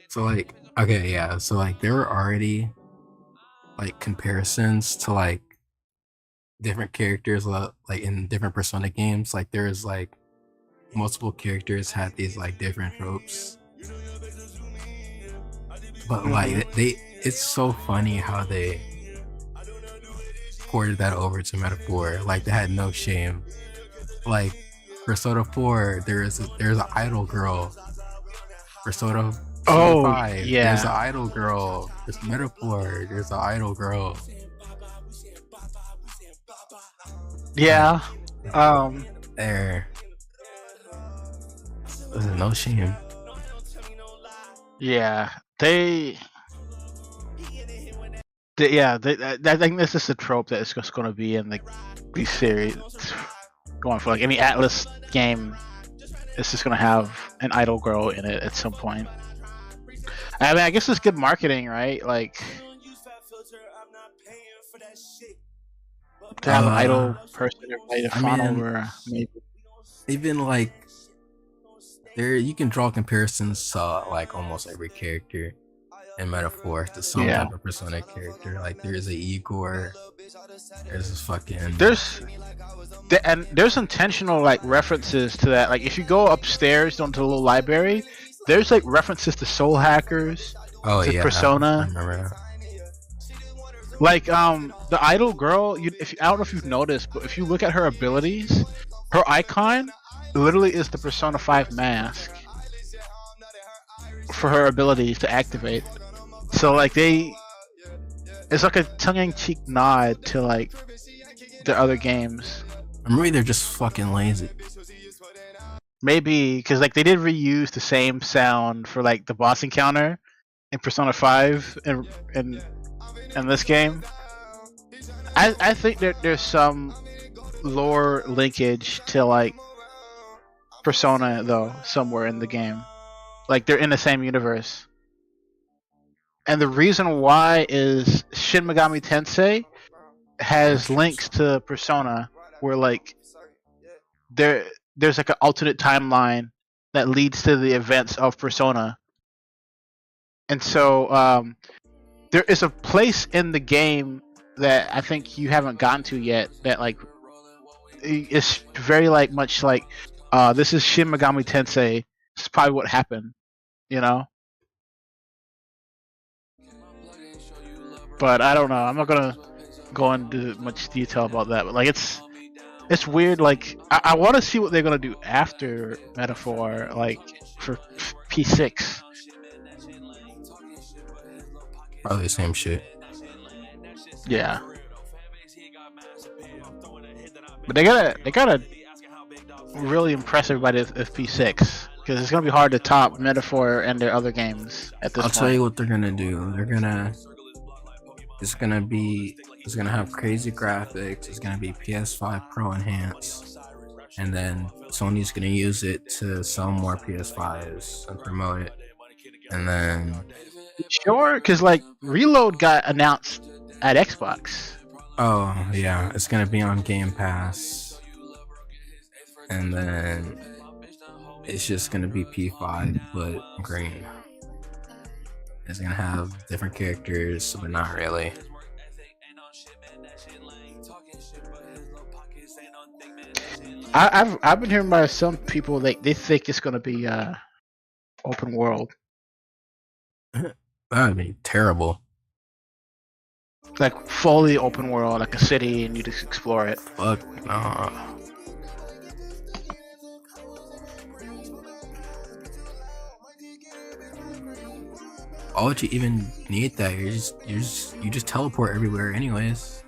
So like, okay, yeah. So like, there were already like comparisons to like different characters, like in different Persona games. Like there's like multiple characters had these like different tropes, but Hmm. like it's so funny how they ported that over to Metaphor. Like they had no shame. Like Persona 4, there's an idol girl. Persona Oh 5, there's an yeah, idol girl. There's Metaphor, there's an idol girl. Like yeah. Um, there, there's no shame. yeah. Yeah. I think this is a trope that is just going to be in like these series going for like any Atlas game. It's just going to have an idol girl in it at some point. I mean, I guess it's good marketing, right? Like to have an Uh, idol person everybody to I fawn mean, over. Maybe. even like there, you can draw comparisons to like almost every character in Metaphor to some Yeah. type of Persona character. Like there's a Igor, there's this fucking There's and there's intentional like references to that. Like if you go upstairs onto the little library, there's like references to Soul Hackers, oh to yeah, I Persona. remember that. Like the idol girl. I don't know if you've noticed, but if you look at her abilities, her icon literally is the Persona 5 mask for her abilities to activate. So like it's like a tongue-in-cheek nod to like the other games. Or maybe they're just fucking lazy. Maybe because like they did reuse the same sound for like the boss encounter in Persona 5 in this game. I think there's some lore linkage to like Persona though somewhere in the game. Like they're in the same universe. And the reason why is Shin Megami Tensei has links to Persona where like there's like an alternate timeline that leads to the events of Persona. And so there is a place in the game that I think you haven't gotten to yet that like is very like much like this is Shin Megami Tensei. This is probably what happened, you know. But I don't know. I'm not gonna go into much detail about that. But like it's weird. Like I want to see what they're gonna do after Metaphor, like for P6. Probably the same shit. Yeah, but they gotta really impress everybody with P6 because it's gonna be hard to top Metaphor and their other games at this I'll tell point. you what they're gonna do. It's gonna be, it's gonna have crazy graphics. It's gonna be PS5 Pro enhanced, and then Sony's gonna use it to sell more PS5s and promote it. And then, Sure, because like Reload got announced at Xbox. oh yeah, it's gonna be on Game Pass, and then it's just gonna be P5 but green. It's gonna have different characters, but not really. I've been hearing by some people they think it's gonna be open world, That would be terrible. like fully open world, like a city, and you just explore it. Fuck no. Why would you even need that? You just teleport everywhere anyways.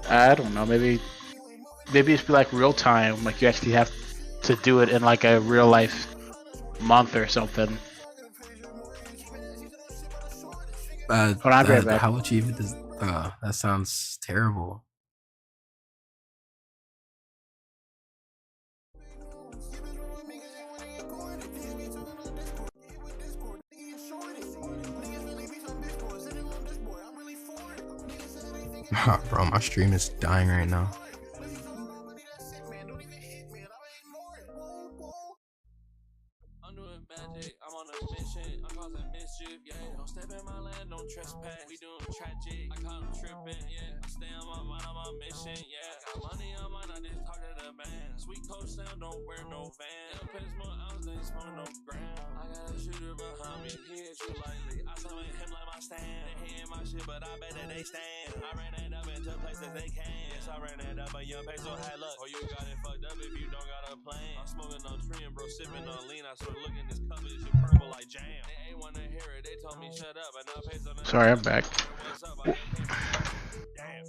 I don't know. Maybe it's be like real time, like you actually have to do it in like a real life month or something. Hold on, I'll be right back. How would you even that sounds terrible. Bro, my stream is dying right now. I'm doing magic, I'm on a mission, I'm causing mischief, yeah. Don't step in my land, don't trespass. We doing tragic, I caught him tripping, yeah. I stay on my mind, on my mission, yeah. I got money on mine, I just talk to the band. Sweet coast sound, don't wear no van. It'll pass more ounce, they smoke no gram. I got a shooter behind me, he hit you lightly. I summon him like my stand. They hating my shit, but I bet that they stand. I ran it up into places they can. Yes, I ran it up, but young pay so high luck. Or you got it fucked up if you don't got a plan. I'm smoking on tree and bro, sipping on lean. I swear, look in this cup, it's shit purple like jam. They ain't wanna hear it, they told me shut up, and I pay so. Sorry, I'm back. What's up? I damn.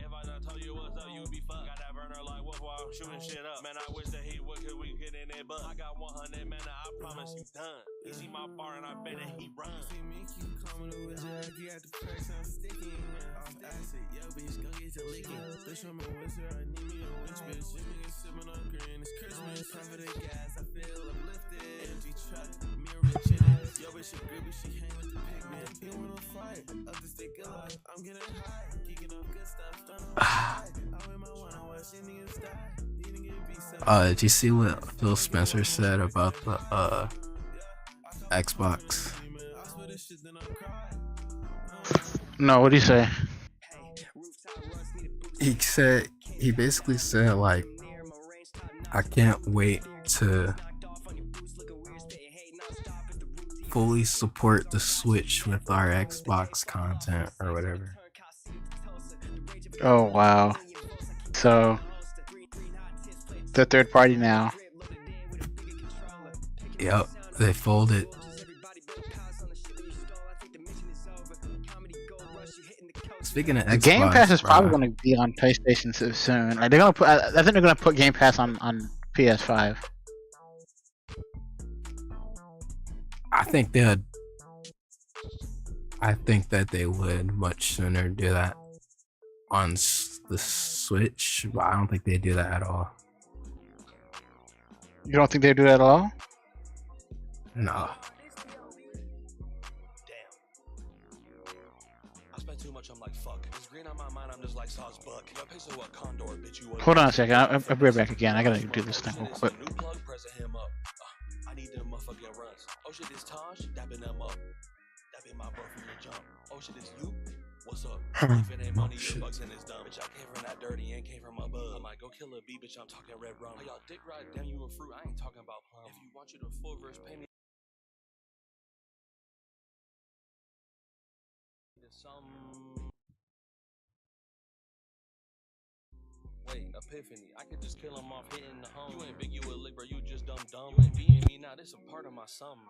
If I done told you what's up, you be fucked. Got that burner like wolf while I'm shooting shit up. Man, I wish that he would, cause we get in it, but I got 100 man, I promise you done. He see my bar and I bet that he run. See me keep coming to with you, you got the perks, I'm sticking. Off acid, yo bitch, go get to licking. Bitch, I'm a wizard, I need me a witch, bitch. This nigga sipping on green, it's Christmas. Time for the gas, I feel uplifted. Empty truck, mirror rich in it. Yo bitch, she grip, she hang with the pigment. He wanna fight, up the stick alive. I'm getting high, geeking off good stuff. Did you see what Phil Spencer said about the Xbox? No, what do you say? He basically said like, I can't wait to fully support the Switch with our Xbox content or whatever. Oh wow. So the third party now. Yep, they folded. Speaking of Xbox, Game Pass is probably bro, going to be on PlayStation soon. Like they're gonna put, I think they're going to put Game Pass on PS5. I think that they would much sooner do that on the Switch, but I don't think they do that at all. You don't think they do that at all? No. I'm like, fuck. It's green on my mind, I'm just like sauce buck. Got peso what condor, bitch, you Hold on a second. I'll be right back again. I gotta do this thing real quick. New plug, pressing him up. I need them motherfucking runs. Oh shit, this Taj, dapping them up. Dapping my bro from the jump. Oh shit, this you? What's up? If it ain't money, your bucks in this dumb. Bitch, I came from that dirty and came from above. I might go kill a bee, bitch, I'm talking red rum. Oh, y'all dick ride, damn you a fruit, I ain't talking about plum. If you want you to full verse, pay me some. Wait, epiphany. I could just kill him off hitting the home. You ain't big, you a lick, bro. You just dumb. You ain't beating me now. This a part of my sum.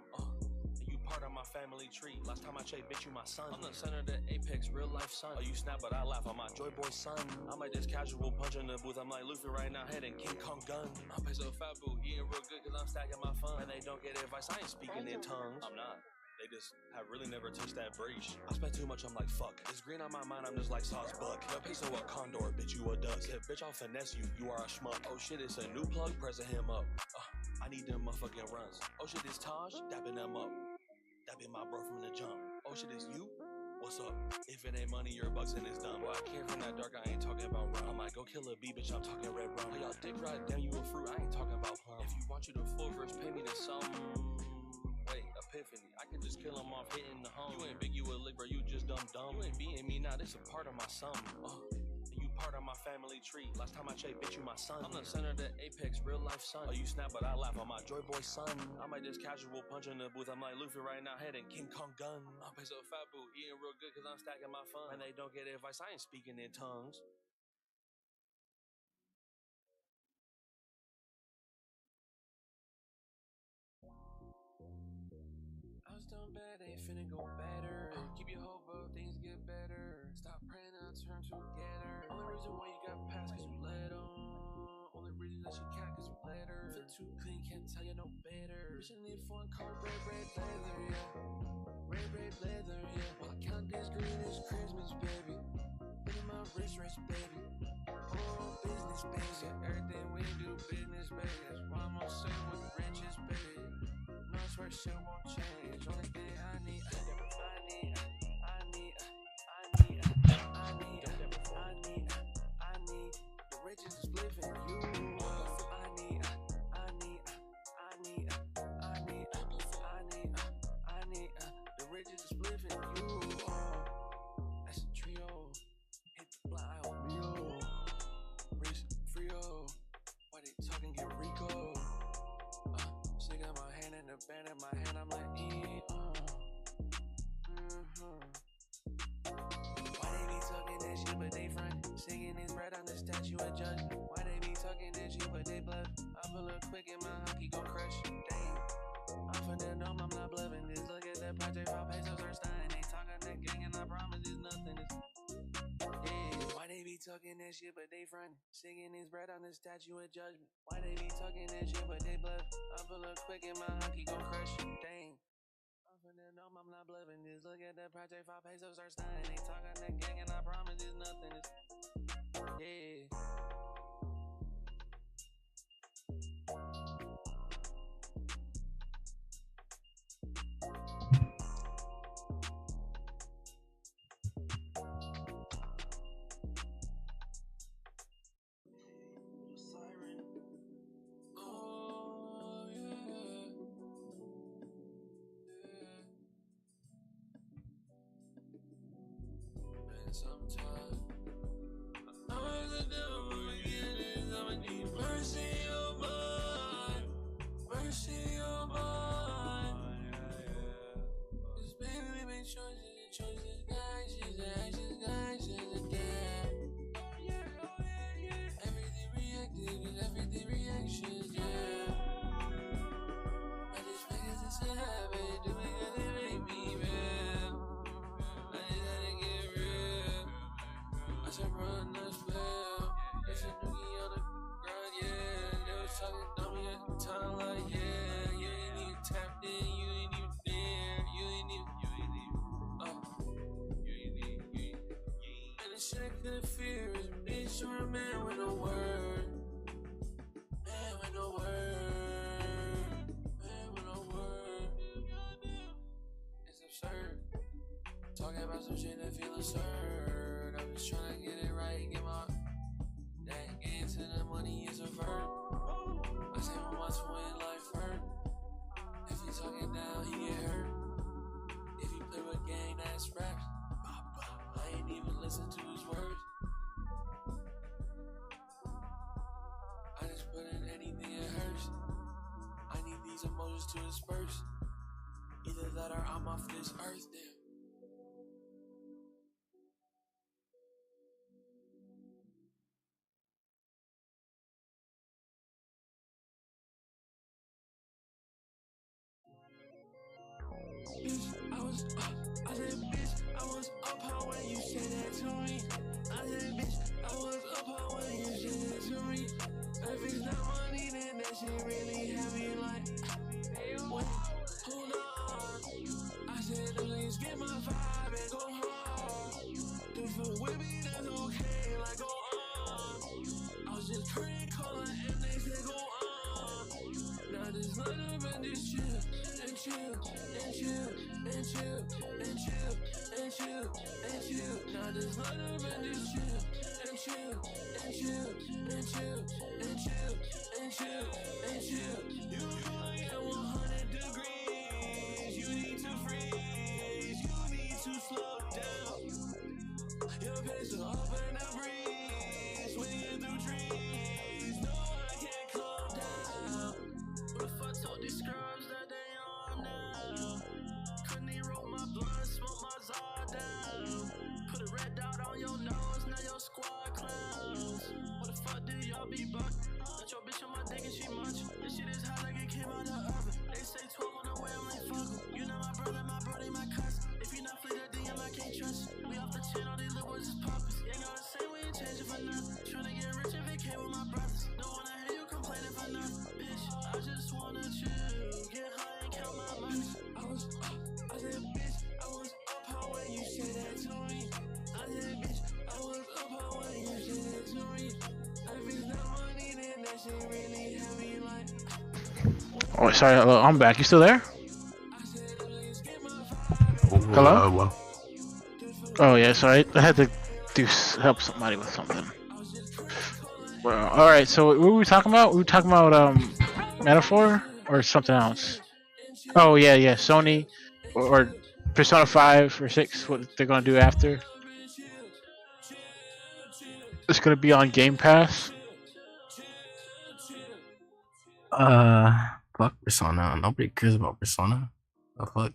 You part of my family tree. Last time I checked, bitch, you my son. I'm the center of the apex, real life son. Oh, you snap, but I laugh. I'm my joy boy son. I'm like this casual punch in the booth. I'm like Luffy right now, heading King Kong gun. I pay so fat boo, eating real good cause I'm stacking my fun. And they don't get advice. I ain't speaking in tongues. I'm not. They just have really never touched that breach. I spent too much, I'm like, fuck. It's green on my mind, I'm just like sauce buck. Yo, peso a condor, bitch, you a duck. Said, bitch, I'll finesse you, you are a schmuck. Oh shit, it's a new plug, pressing him up. I need them motherfucking runs. Oh shit, it's Taj, dapping them up. Dapping my bro from the jump. Oh shit, it's you? What's up? If it ain't money, your bucks in this dumb. Boy, I came from that dark, I ain't talking about rum. I might go kill a bee, bitch, I'm talking red rum. Oh, y'all dick ride, damn you a fruit, I ain't talking about plum. If you want you to full verse, pay me to some. Wait, epiphany. I can just kill him off hitting the home. You ain't big, you a lick, bro. You just dumb. You ain't beating me now. This a part of my sum. You part of my family tree. Last time I checked, bitch, you my son. I'm the center of the apex, real life son. Oh, you snap, but I laugh. I'm my joy boy son. I might just casual punch in the booth. I'm like Luffy right now, heading King Kong gun. I pay so fat boo, eating real good cause I'm stacking my fun. And they don't get advice. I ain't speaking in tongues. I was done bad, ain't finna go better. Keep your hope up, things get better. Stop praying and turn together. Only reason why you got past cause you let on. Only reason that she can't cause you let her. Fit too clean, can't tell you no better. Bitch, I need foreign car, red leather, yeah. Red leather, yeah. While I count this green, it's Christmas, baby. Look at my wrist, baby. Oh, business, baby. Yeah, everything we do, business, baby. That's why I'm on set with riches, baby. No, I swear shit won't change. Only thing I need. shit, but they front. Singing his bread on the statue of judgment. Why they be talking that shit, but they bluff? I pull up quick and my hockey gon' crush. Damn. I'm finna know I'm not bluffing. Just look at that project, 5 pesos are stunning. They talking that gang and I promise it's nothing. Yeah. Why they be talking that shit, but they front? Singing his bread on the statue of judgment. Why they be talking that shit, but they bluff? I pull up quick and my hockey gon' crush. Damn. I'm finna know I'm not bluffing. Just look at that project, 5 pesos are stunning. They talking that gang and I promise it's nothing. Yeah. Sometimes I'm the devil again, I'ma need mercy on mine, mercy on mine. Cause baby we make choices, actions again. Everything reactive, cause everything reactions, yeah. I just figured it's a habit, doing it make me real. I should run the spell. It's a noogie on the grind, yeah. They was talking dummy at the time, like, yeah. You ain't even tapped in, you ain't even there. You ain't even, And the shit I couldn't fear is bitch or a man with no word. Man with no word. Man with no word. It's absurd. Talking about some shit that feel absurd. I'm just trying to get it right, get my that get into the money is a verb. I say my once win life hurt. If he talking down, he get hurt. If he play with gang, that's raps. I ain't even listen to his words. I just put in anything it hurts. I need these emotions to disperse. Either that or I'm off this earth, damn. I was up how when you said that to me. I said, bitch, I was up how when you said that to me. If it's not money, then that shit really have me like, wait, hold on. I said, please get my vibe and go hard. Do fuck with me, that's okay, like go on. I was just praying, calling, and they said go on. Now just let up and just chill, and chill, and chill, and chill, and chill, and chill, and chill. Now just let up and just chill, and chill, and chill, and chill, and chill, and chill, and chill. You going at 100 degrees. You need to freeze. You need to slow down. Your pace will open up breeze. Swinging through trees. No, I can't calm down. What if I told these scrubs that they on now? Couldn't even roll my blunt, smoke my Zod down. Put a red dot on your nose, now your squad clowns. What the fuck do y'all be buck? Got your bitch on my dick and she munch. This shit is hot like it came out the oven. They say 12 on the way, I'm like fuck 'em. You know my brother, my cousin. If you not fleet that DM, I can't trust. We off the chin, all these little boys is poppin'. Ain't gonna say we ain't changing for nothing. Tryna get rich if it came with my brothers. Don't wanna hear you complaining for nothing. Bitch, I just wanna chill, get high and count my money. I said, bitch, I was up how when you said that to me. I said, bitch, I was up how when you said that to me. If it's not money, then that shit really have me like. Oh, sorry, I'm back. You still there? Hello? Well. Oh yeah, sorry. I had to help somebody with something. Well, all right. So what were we talking about? We were talking about Metaphor or something else. Oh yeah, Sony or Persona 5 or 6. What they're gonna do after? It's gonna be on Game Pass. Fuck Persona. Nobody cares about Persona. The fuck?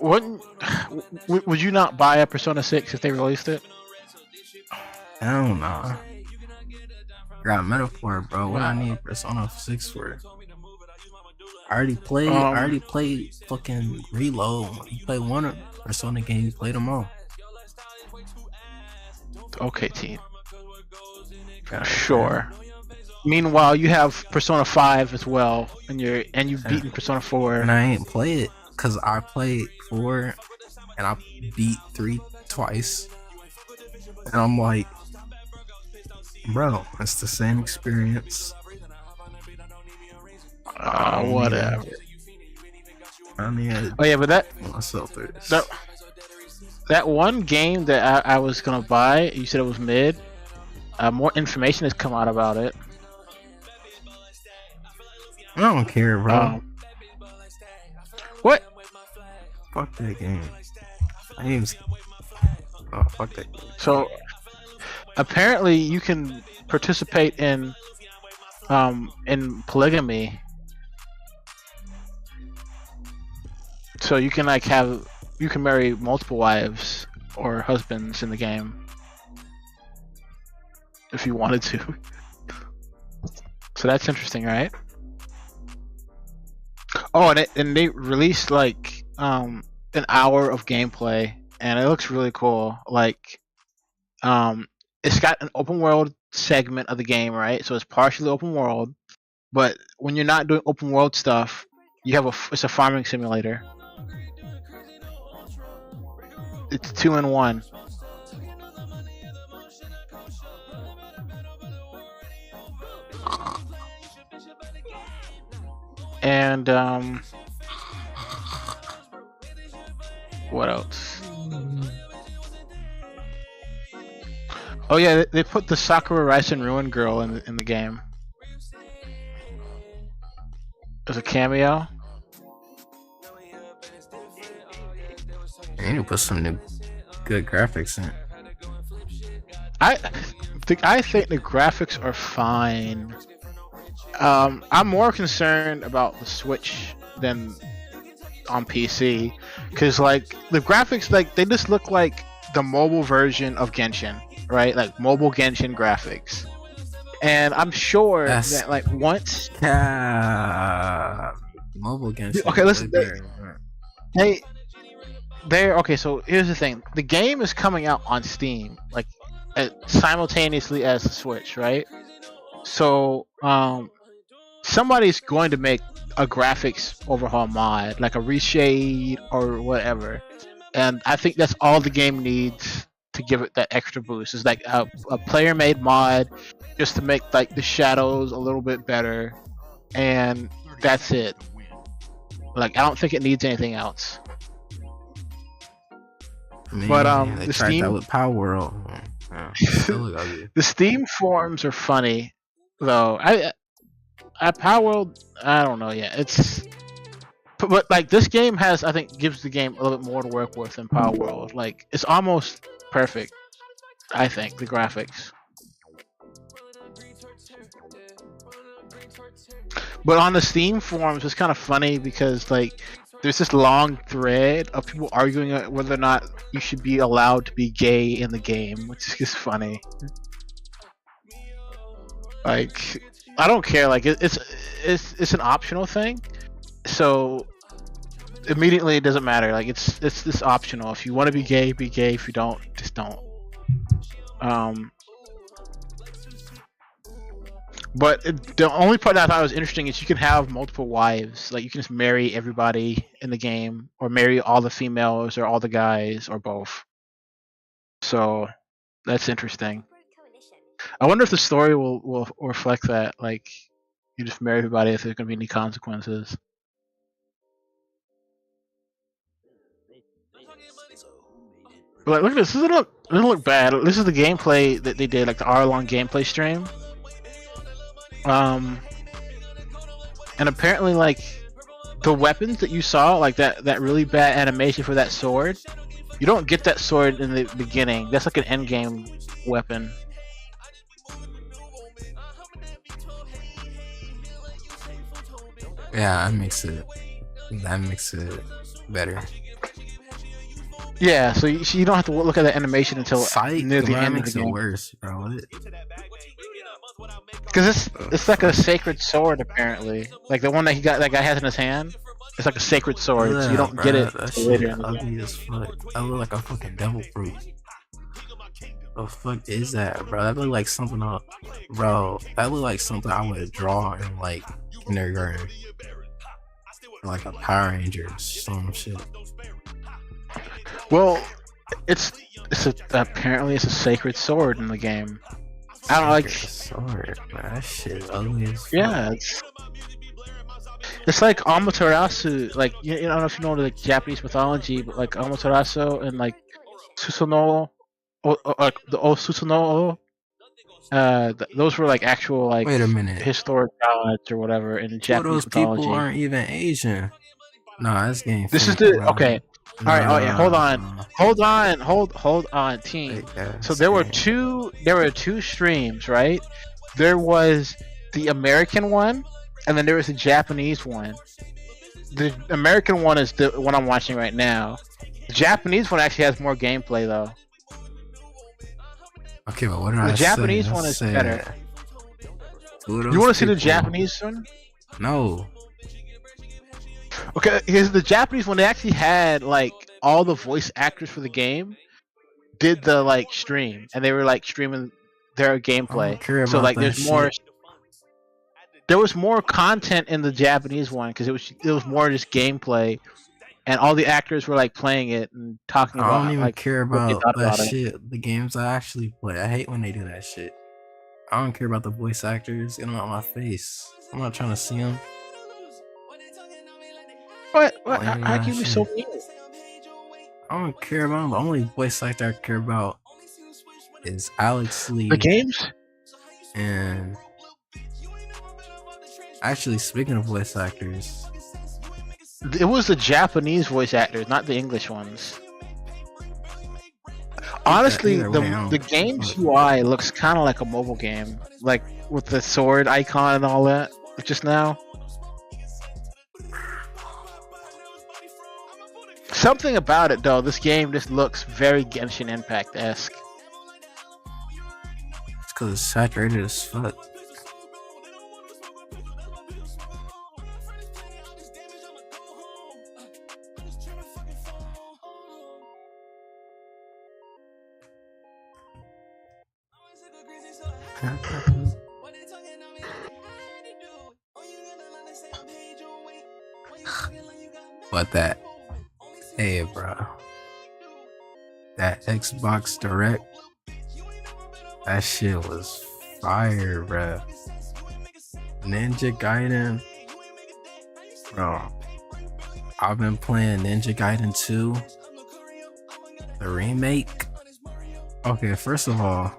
wouldn't would you not buy a Persona 6 if they released it? Hell nah. Got metaphor, bro. What I need Persona 6 for? I already played fucking Reload. You play one Persona game, you played them all. Okay, team. Sure. Meanwhile, you have Persona 5 as well, and you've beaten Persona 4. And I ain't play it because I played 4 and I beat 3 twice. And I'm like, bro, it's the same experience. Whatever. I mean, Oh yeah, but that one game that I was gonna buy, you said it was mid. More information has come out about it. I don't care, bro. What? Fuck that game. Fuck that game. So apparently you can participate in polygamy. So you can marry multiple wives or husbands in the game if you wanted to. So that's interesting, right? Oh, and they released like an hour of gameplay, and it looks really cool. Like, it's got an open world segment of the game, right? So it's partially open world, but when you're not doing open world stuff, it's a farming simulator. It's 2 in 1. And what else? Oh yeah, they put the Sakura Rice and Ruin girl in the game as a cameo. They need to put some new good graphics in. I think the graphics are fine. I'm more concerned about the Switch than on PC, because like the graphics, like they just look like the mobile version of Genshin, right? Like mobile Genshin graphics. And I'm sure that like once mobile Genshin. Okay, listen. Okay, so here's the thing. The game is coming out on Steam, like simultaneously as the Switch, right? So somebody's going to make a graphics overhaul mod, like a reshade or whatever, and I think that's all the game needs to give it that extra boost. Is like a player-made mod just to make like the shadows a little bit better, and that's it. Like I don't think it needs anything else. But they the tried Steam that with Power World. the Steam forums are funny, though. At Power World, I don't know yet. But like this game gives the game a little bit more to work with than Power World. Like it's almost perfect. I think the graphics. But on the Steam forums, it's kind of funny because like there's this long thread of people arguing whether or not you should be allowed to be gay in the game, which is just funny. Like, I don't care. Like, it's an optional thing, so immediately it doesn't matter. Like, it's this optional. If you want to be gay, be gay. If you don't, just don't. But the only part that I thought was interesting is you can have multiple wives. Like you can just marry everybody in the game, or marry all the females, or all the guys, or both. So that's interesting. I wonder if the story will reflect that. Like you just marry everybody if there's going to be any consequences. But like, look at this. This doesn't look bad. This is the gameplay that they did, like the hour-long gameplay stream. And apparently, like the weapons that you saw, like that really bad animation for that sword, you don't get that sword in the beginning. That's like an end game weapon. Yeah, that makes it better. Yeah, so you don't have to look at the animation until Psych, near the that end of the makes it game. worse, bro. What? Because it's like a sacred sword apparently. Like the one that guy has in his hand. It's like a sacred sword, so you Yeah, don't get bro, it that till later shit in the game. ugly as fuck. That look like a fucking devil fruit. The fuck is that, bro? That look like something bro. That look like something I would draw in like kindergarten, like a Power Rangers, some shit. Well, apparently it's a sacred sword in the game. I don't like. Sword, man. That shit ugly as fuck. Yeah, it's like Amaterasu. Like I don't know if you know the Japanese mythology, but like Amaterasu and like Susanoo, like the Susanoo. Those were like actual like Wait a minute. historic gods or whatever in Two of Japanese those people mythology. aren't even Asian. Nah, this game. This is fake, the bro. okay. All right. Oh yeah. Hold on, team. So there were two streams, right? There was the American one, and then there was the Japanese one. The American one is the one I'm watching right now. The Japanese one actually has more gameplay though. Okay, but what did I The say? Japanese one is better. You want to see the Japanese one? No. Okay, here's the Japanese one. They actually had like all the voice actors for the game did the like stream, and they were like streaming their I gameplay. don't care So about like, that there's more. shit. There was more content in the Japanese one because it was more just gameplay, and all the actors were like playing it and talking I about don't even like care what they about thought that about it. shit. The games I actually play. I hate when they do that shit. I don't care about the voice actors. Get them out my face. I'm not trying to see them. What? Don't even How know can you that be so shit. mean? I don't care about them. The only voice actor I care about is Alex Lee. The games? And actually, speaking of voice actors, It was the Japanese voice actors, not the English ones. Honestly, either way, the game's UI looks kind of like a mobile game, like with the sword icon and all that. Just now, something about it though. This game just looks very Genshin Impact-esque. it's because it's saturated as fuck. But hey, bro, that Xbox Direct, that shit was fire, bro. Ninja Gaiden, bro. I've been playing Ninja Gaiden 2, the remake. Okay, first of all,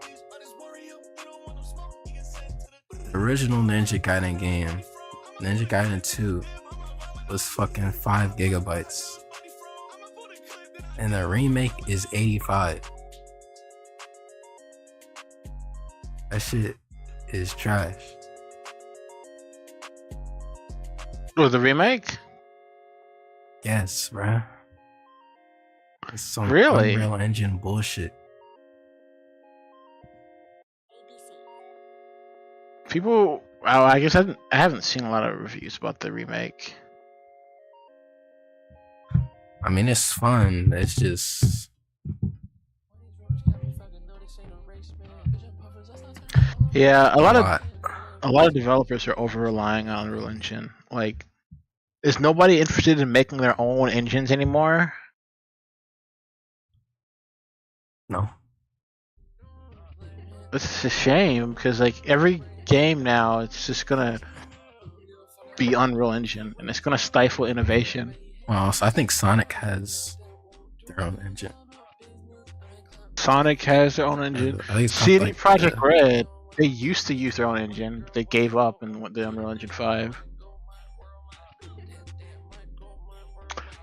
the original Ninja Gaiden game, Ninja Gaiden 2, was fucking 5 gigabytes. And the remake is 85. That shit is trash. Oh, the remake? Yes, bruh. It's some Really? Unreal Engine bullshit. People, I guess I haven't seen a lot of reviews about the remake. I mean, it's fun. It's just Yeah, a lot of developers are over relying on Unreal Engine. Like, is nobody interested in making their own engines anymore? No. It's a shame because like every game now, it's just gonna be Unreal Engine, and it's gonna stifle innovation. Well, so I think Sonic has their own engine. Sonic has their own engine. At least CD like Projekt Red, they used to use their own engine. But they gave up and went to Unreal Engine 5.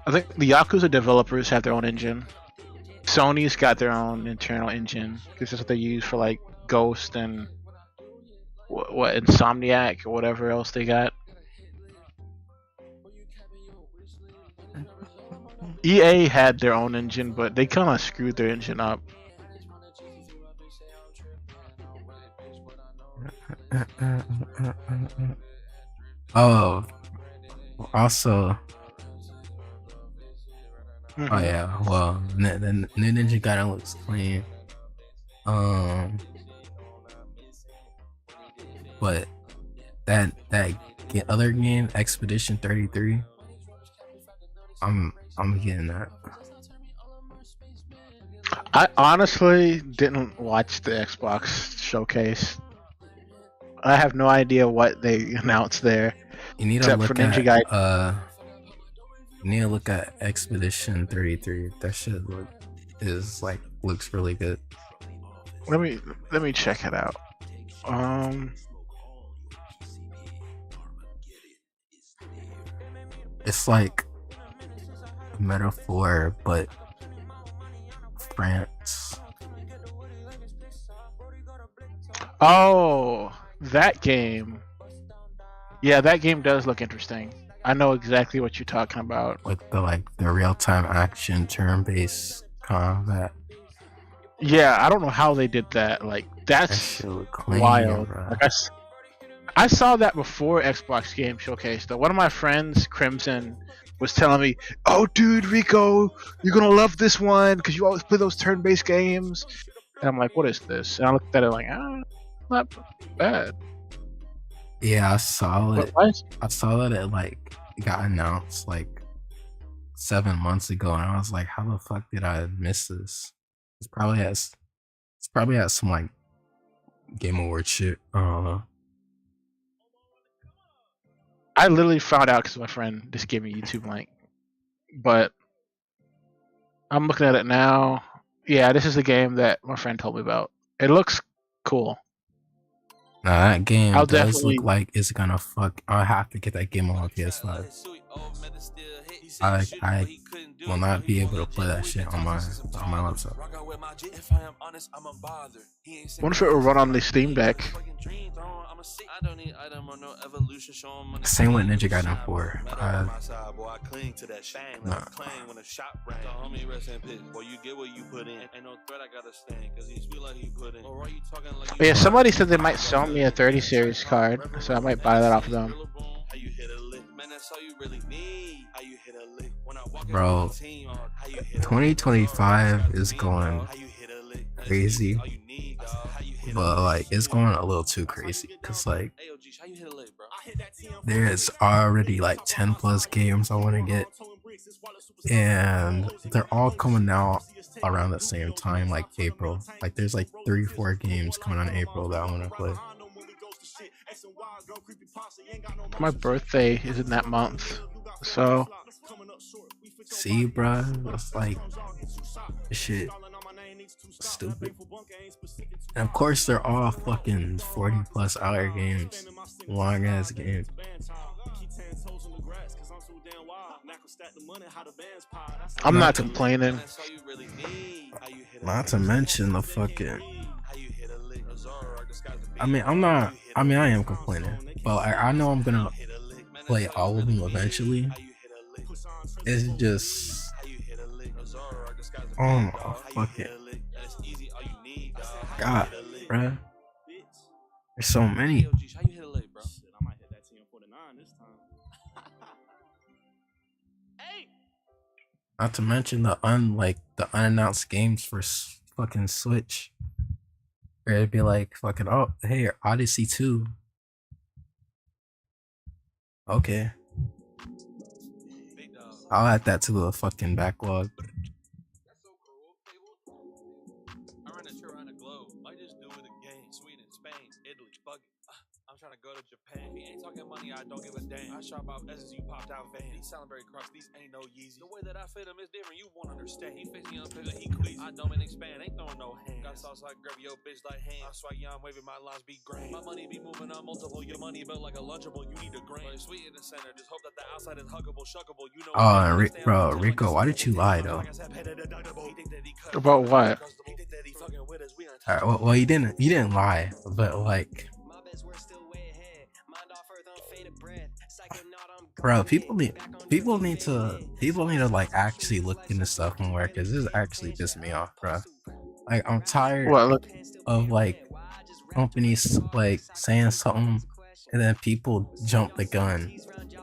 I think the Yakuza developers have their own engine. Sony's got their own internal engine because that's what they use for like Ghost and what Insomniac or whatever else they got. EA had their own engine, but they kind of screwed their engine up. Oh, also, oh Mhm. yeah. Well, the new Ninja Gaiden looks clean. But that other game, Expedition 33, I'm getting that. I honestly didn't watch the Xbox showcase. I have no idea what they announced there, You need to except for look Ninja at Gaiden. you need to look at Expedition 33. That shit looks really good. Let me check it out. It's like a metaphor, but France. Oh, that game. Yeah, that game does look interesting. I know exactly what you're talking about. With the real time action turn based combat. Yeah, I don't know how they did that. Like That that's shit look clean, wild. bro. Like, I saw that before Xbox Game Showcase. Though one of my friends, Crimson, was telling me, "Oh, dude, Rico, you're gonna love this one because you always play those turn-based games." And I'm like, "What is this?" And I looked at it like, not bad. Yeah, I saw But it. why is- I saw that it got announced 7 months ago, and I was like, how the fuck did I miss this? It's probably at some Game Award shit. I literally found out because my friend just gave me a YouTube link. But I'm looking at it now. Yeah, this is the game that my friend told me about. It looks cool. Nah, that game I'll does definitely- look like it's gonna fuck. I have to get that game on my PS5. I will not be able to play that shit on my laptop. Wonder if it will run on the Steam Deck. Same with Ninja Gaiden 4. Yeah, somebody said they might sell me a 30 series card, so I might buy that off of them. Bro, 2025 is going crazy, but it's going a little too crazy because there's already 10 plus games I want to get, and they're all coming out around the same time, April. There's 3-4 games coming on April that I want to play. My birthday is in that month, so see, bruh, it's this shit stupid. And of course, they're all fucking 40 plus hour games, long ass games. I'm not complaining. Not to mention the fucking. I am complaining, but I know I'm gonna play all of them eventually. It's just, oh my fucking god, bruh. There's so many. Not to mention the unannounced games for fucking Switch. Or it'd be fucking, oh, hey, Odyssey 2. Okay. I'll add that to the fucking backlog. I run a trip around the globe. I just do it again. Sweden, Spain, Italy, fuck it. I'm trying to go to Japan. If he ain't talking money, I don't give a damn. I shop out S's, you popped out van. These sound very cross, these ain't no Yeezy. The way that I fit them is different, you won't understand. He fix me on picture, he queasy. I don't expand, ain't throwing no hand. Got sauce like gravy, yo bitch like ham. I swag, yeah, I'm waving, my lines be grand. My money be moving on multiple, your money built like a Lunchable, you need a grain. Sweet in the center, just hope that the outside is huggable, shuckable, you know. Oh, bro, Rico, why did you lie though? About what? Alright, well, you didn't lie, but bro. People need to like actually look into stuff more because this actually pissed me off, bro. Like I'm tired Well, look, of like companies like saying something and then people jump the gun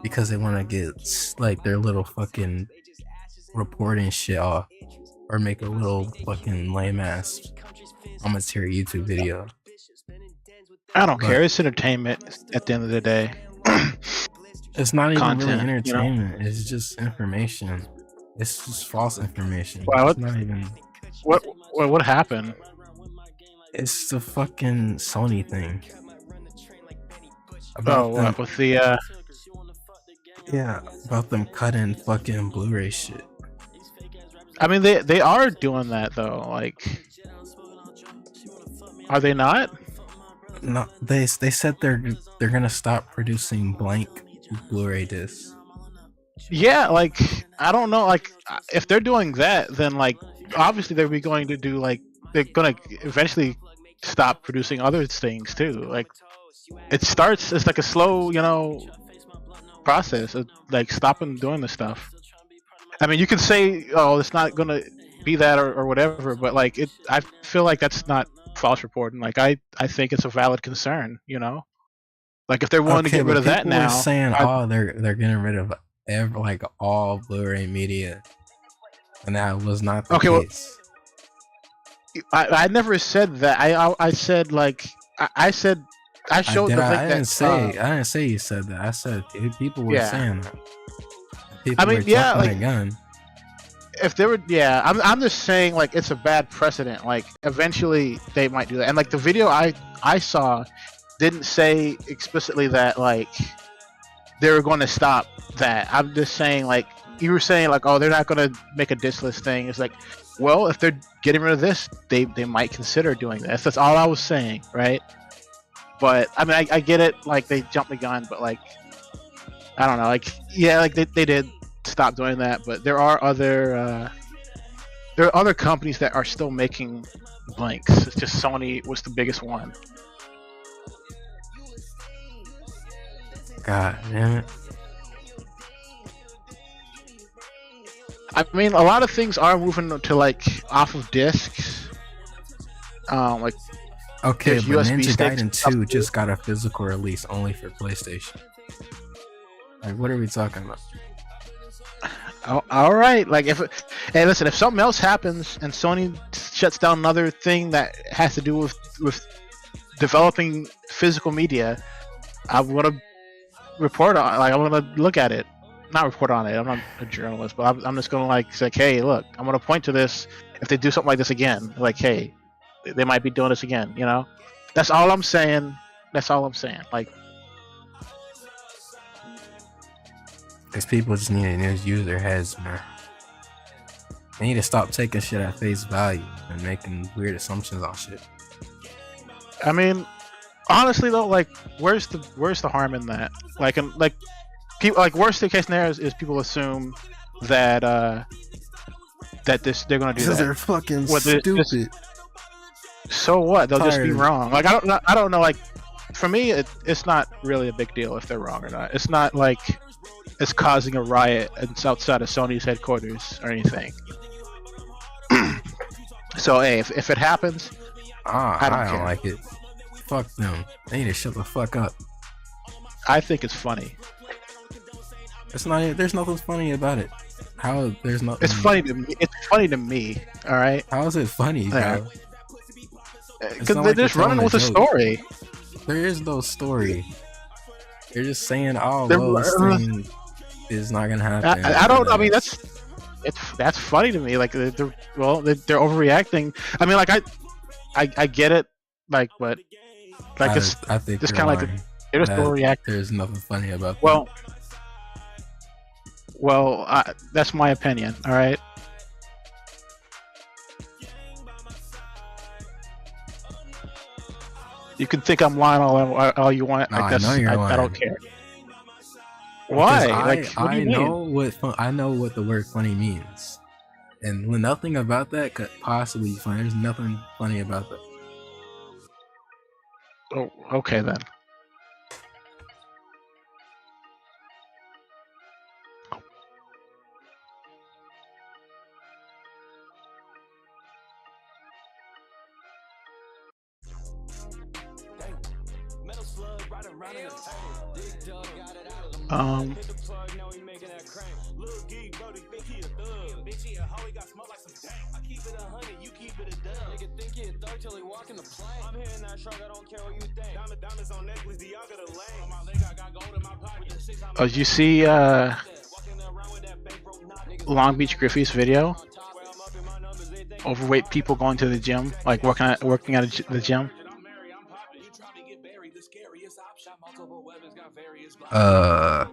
because they want to get like their little fucking reporting shit off or make a little fucking lame ass commentary YouTube video. I don't But care. It's entertainment at the end of the day. it's not even really Content, you know. entertainment. It's just information. It's just false information. Wow, It's not even. what happened? It's the fucking Sony thing Oh, about them. what with the Yeah, about them cutting fucking Blu-ray shit. I mean, they are doing that though. Like, are they not? No, they said they're gonna stop producing blank Blu-ray discs. Yeah, like I don't know. Like, if they're doing that, then like obviously they're going to do like they're gonna eventually stop producing other things too. Like, it's like a slow, process of like stopping doing this stuff. I mean, you can say, oh, it's not gonna be that or whatever, but like I feel like that's not false reporting. Like, I think it's a valid concern. Like if they're willing to Okay, get rid but of that people were now, saying, oh, they're getting rid of like all Blu-ray media, and that was not the okay, well, case. I never said that. I said like I said I showed the link I didn't say you said that. I said people were Yeah. saying that. People mean, were yeah, jumping like- the gun. if they were, yeah, I'm just saying like it's a bad precedent. Like eventually they might do that, and like the video I saw didn't say explicitly that like they were going to stop that. I'm just saying like you were saying like, oh, they're not going to make a disc list thing. It's like, well, if they're getting rid of this, they might consider doing this. That's all I was saying, right? But I mean, I get it. Like they jumped the gun, but like I don't know. Like yeah, like they did stop doing that, but there are other companies that are still making blanks. It's just Sony was the biggest one. God damn it. I mean, a lot of things are moving to like off of discs. Like Okay, there's but USB Ninja sticks Gaiden 2 just got a physical release only for PlayStation. Like, what are we talking about? oh, all right. Like hey, listen, if something else happens and Sony shuts down another thing that has to do with developing physical media, I want to report on. Like I want to look at it. Not report on it. I'm not a journalist, but I'm just gonna like say, hey, look, I'm gonna point to this. If they do something like this again, like, hey, they might be doing this again. That's all I'm saying. Like, Because people just need to use their heads, man. They need to stop taking shit at face value and making weird assumptions on shit. I mean, honestly though, like, where's the harm in that? Like, and like, people like worst case scenario is people assume that they're gonna do Because that. they're fucking What, stupid. So what? They'll just be Tired. wrong. Like I don't know. Like for me, it's not really a big deal if they're wrong or not. It's not like it's causing a riot outside of Sony's headquarters or anything. So hey, if it happens, I don't care. like it. Fuck them. They need to shut the fuck up. I think it's funny. It's not. There's nothing funny about it. How? There's nothing. It's funny to me. It's funny to me. All right. How is it funny, Yeah. bro? Because not they're like you're just running telling with a a joke. story. There is no story. You're just saying, oh, They're- well, this thing is not gonna happen. I don't. I mean, that's funny to me. Like they're overreacting. I mean, like I get it. Like, but like it's I think just you're kind of like lying. they're just That overreacting. There's nothing funny about that. Well, that's my opinion. All right. You can think I'm lying all you want. No, Like, I know you're I lying. don't care. Why? Because Like, what do you mean? I know what the word funny means, and nothing about that could possibly be funny. There's nothing funny about that. Oh, okay then. Um, oh, did you see Long Beach Griffey's video? Overweight people going to the gym, like working at the gym. I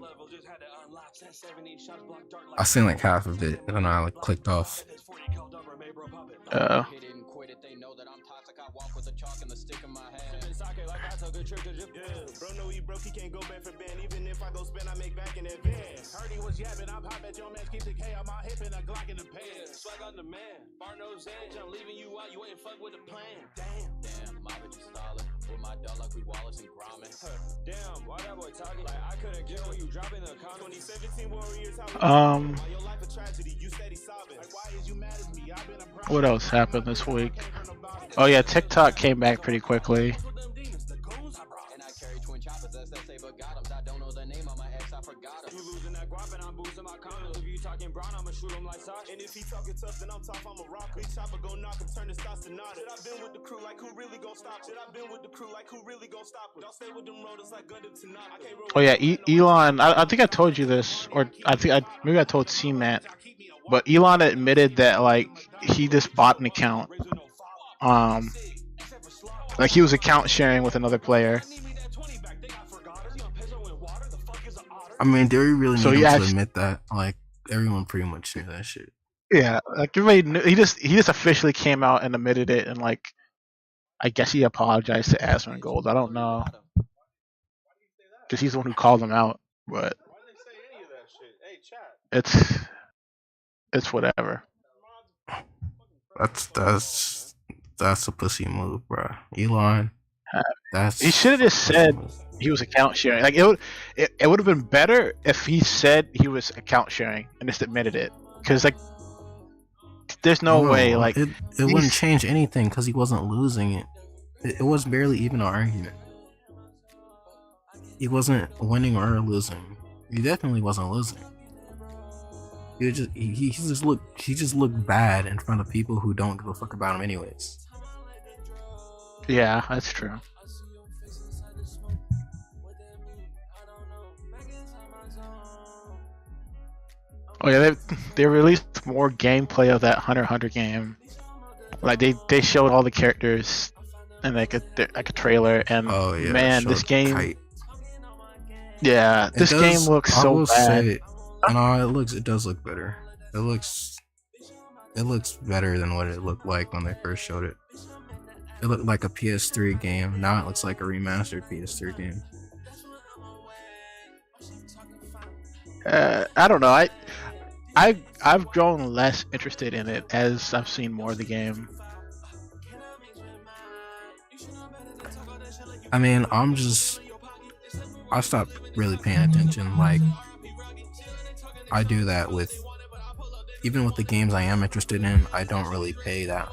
seen like half of it and then I like clicked off. What else happened this week? Oh yeah, TikTok came back pretty quickly. Oh yeah, Elon. I think I told you this, or maybe I told C-Matt, but Elon admitted that like he just bought an account. Like he was account sharing with another player. I mean, do we really need him to admit that? Like everyone pretty much knew that shit. Yeah, like everybody knew. He just officially came out and admitted it, and like I guess he apologized to Asmongold. I don't know, because he's the one who called him out. But it's whatever. That's a pussy move, bro. Elon. He should have just said he was account sharing. Like it would have been better if he said he was account sharing and just admitted it. Because like, there's no way like it wouldn't change anything because he wasn't losing it. It was barely even an argument. He wasn't winning or losing. He definitely wasn't losing. He just looked bad in front of people who don't give a fuck about him anyways. Yeah, that's true. Oh yeah, they released more gameplay of that Hunter x Hunter game. Like they showed all the characters and like a trailer, and man, this game. Kite. Yeah, this game looks so bad. No, it does look better. It looks better than what it looked like when they first showed it. It looked like a PS3 game. Now it looks like a remastered PS3 game. I don't know. I've grown less interested in it as I've seen more of the game. I mean, I stopped really paying attention. Like, I do that even with the games I am interested in. I don't really pay that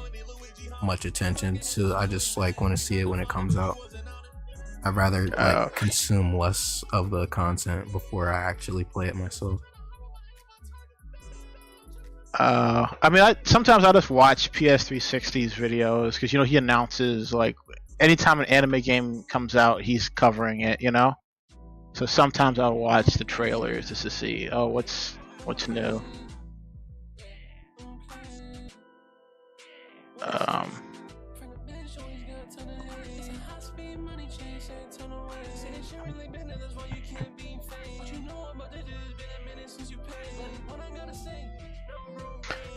much attention to. I just like want to see it when it comes out. I'd rather consume less of the content before I actually play it myself. I mean, sometimes I just watch PS360's videos because he announces like anytime an anime game comes out, he's covering it. So sometimes I'll watch the trailers just to see what's new.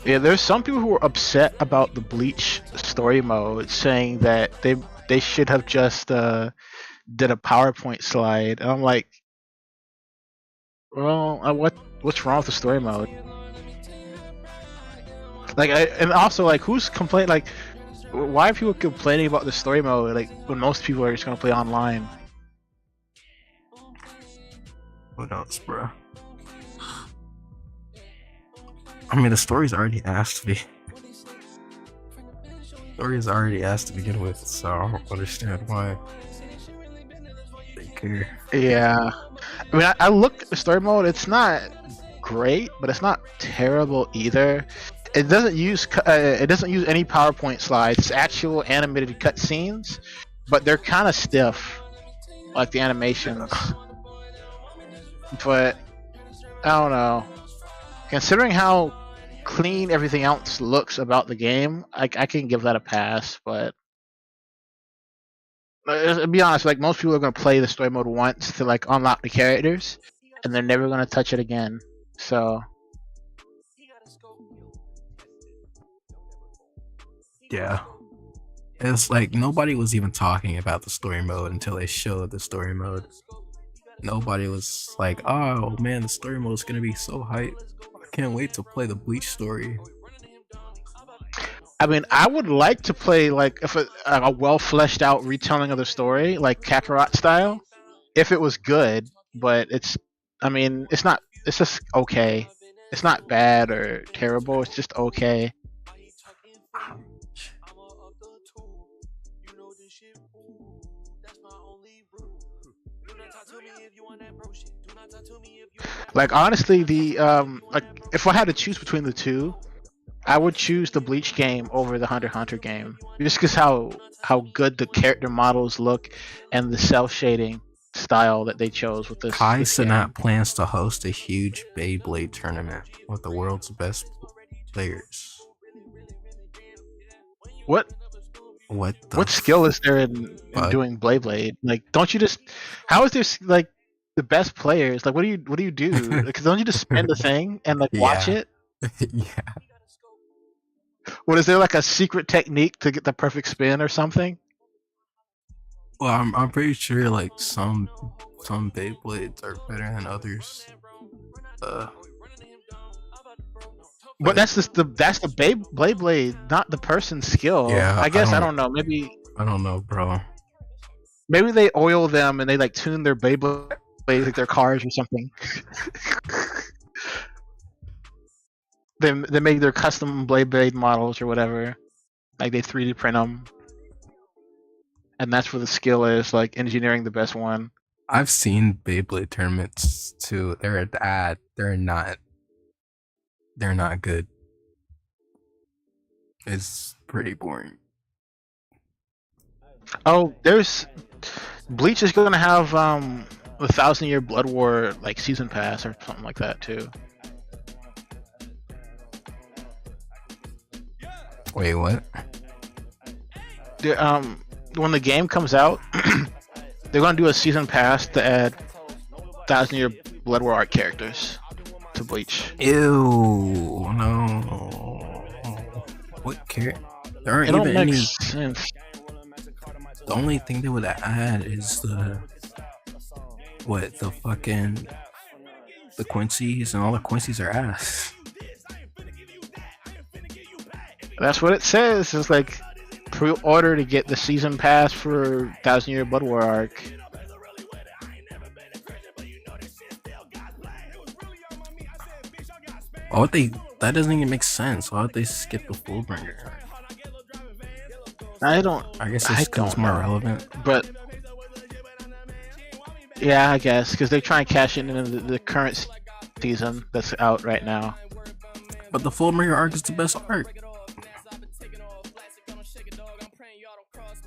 Yeah, there's some people who are upset about the Bleach story mode, saying that they should have just did a PowerPoint slide, and I'm like, well, what's wrong with the story mode? Like, and also like, who's complaining? Like, why are people complaining about the story mode? Like, when most people are just gonna play online. What else, bro? I mean, the story's already asked to be. Story is already asked to begin with, so I don't understand why they care. Yeah, I mean, I looked at the story mode. It's not great, but it's not terrible either. It doesn't use any PowerPoint slides. It's actual animated cutscenes, but they're kind of stiff, like the animations. But I don't know. Considering how clean everything else looks about the game, I can give that a pass. But to be honest, like most people are gonna play the story mode once to like unlock the characters, and they're never gonna touch it again. So Yeah. It's like nobody was even talking about the story mode until they showed the story mode. Nobody was like, oh man, the story mode is gonna be so hype. I can't wait to play the Bleach story. I mean, I would like to play like if a well fleshed out retelling of the story, like Kakarot style, if it was good. But I mean, it's not. It's just okay. It's not bad or terrible. It's just okay. Like honestly, the like if I had to choose between the two, I would choose the Bleach game over the Hunter x Hunter game, just because how good the character models look and the cell shading style that they chose with Kai this game. Cenat plans to host a huge Beyblade tournament with the world's best players. What What skill is there in doing Beyblade? Like, don't you just? How is there like the best players? Like, what do you do? Because don't you just spin the thing and like watch it? Yeah. What is there like a secret technique to get the perfect spin or something? Well, I'm pretty sure like some Beyblades are better than others. But that's the Beyblade, not the person's skill. Yeah, I guess I don't know. Maybe I don't know, bro. Maybe they oil them and they like tune their Beyblade like their cars or something. they make their custom Beyblade models or whatever. Like they 3D print them, and that's where the skill is, like engineering the best one. I've seen Beyblade tournaments too. They're not good. It's pretty boring. Oh, there's Bleach is gonna have the 1,000-Year Blood War like season pass or something like that too. Wait, what? When the game comes out, they're gonna do a season pass to add 1,000-Year Blood War art characters to Bleach. Ew, no. What character? There aren't even any. Sense. The only thing they would add is the Quincy's, and all the Quincy's are ass. That's what it says. It's like pre-order to get the season pass for 1,000-Year Blood War arc. That doesn't even make sense. Why would they skip the Fullbringer? I guess it's because it's more relevant. But yeah, I guess because they're trying to cash in into the current season that's out right now. But the Fullbringer arc is the best arc.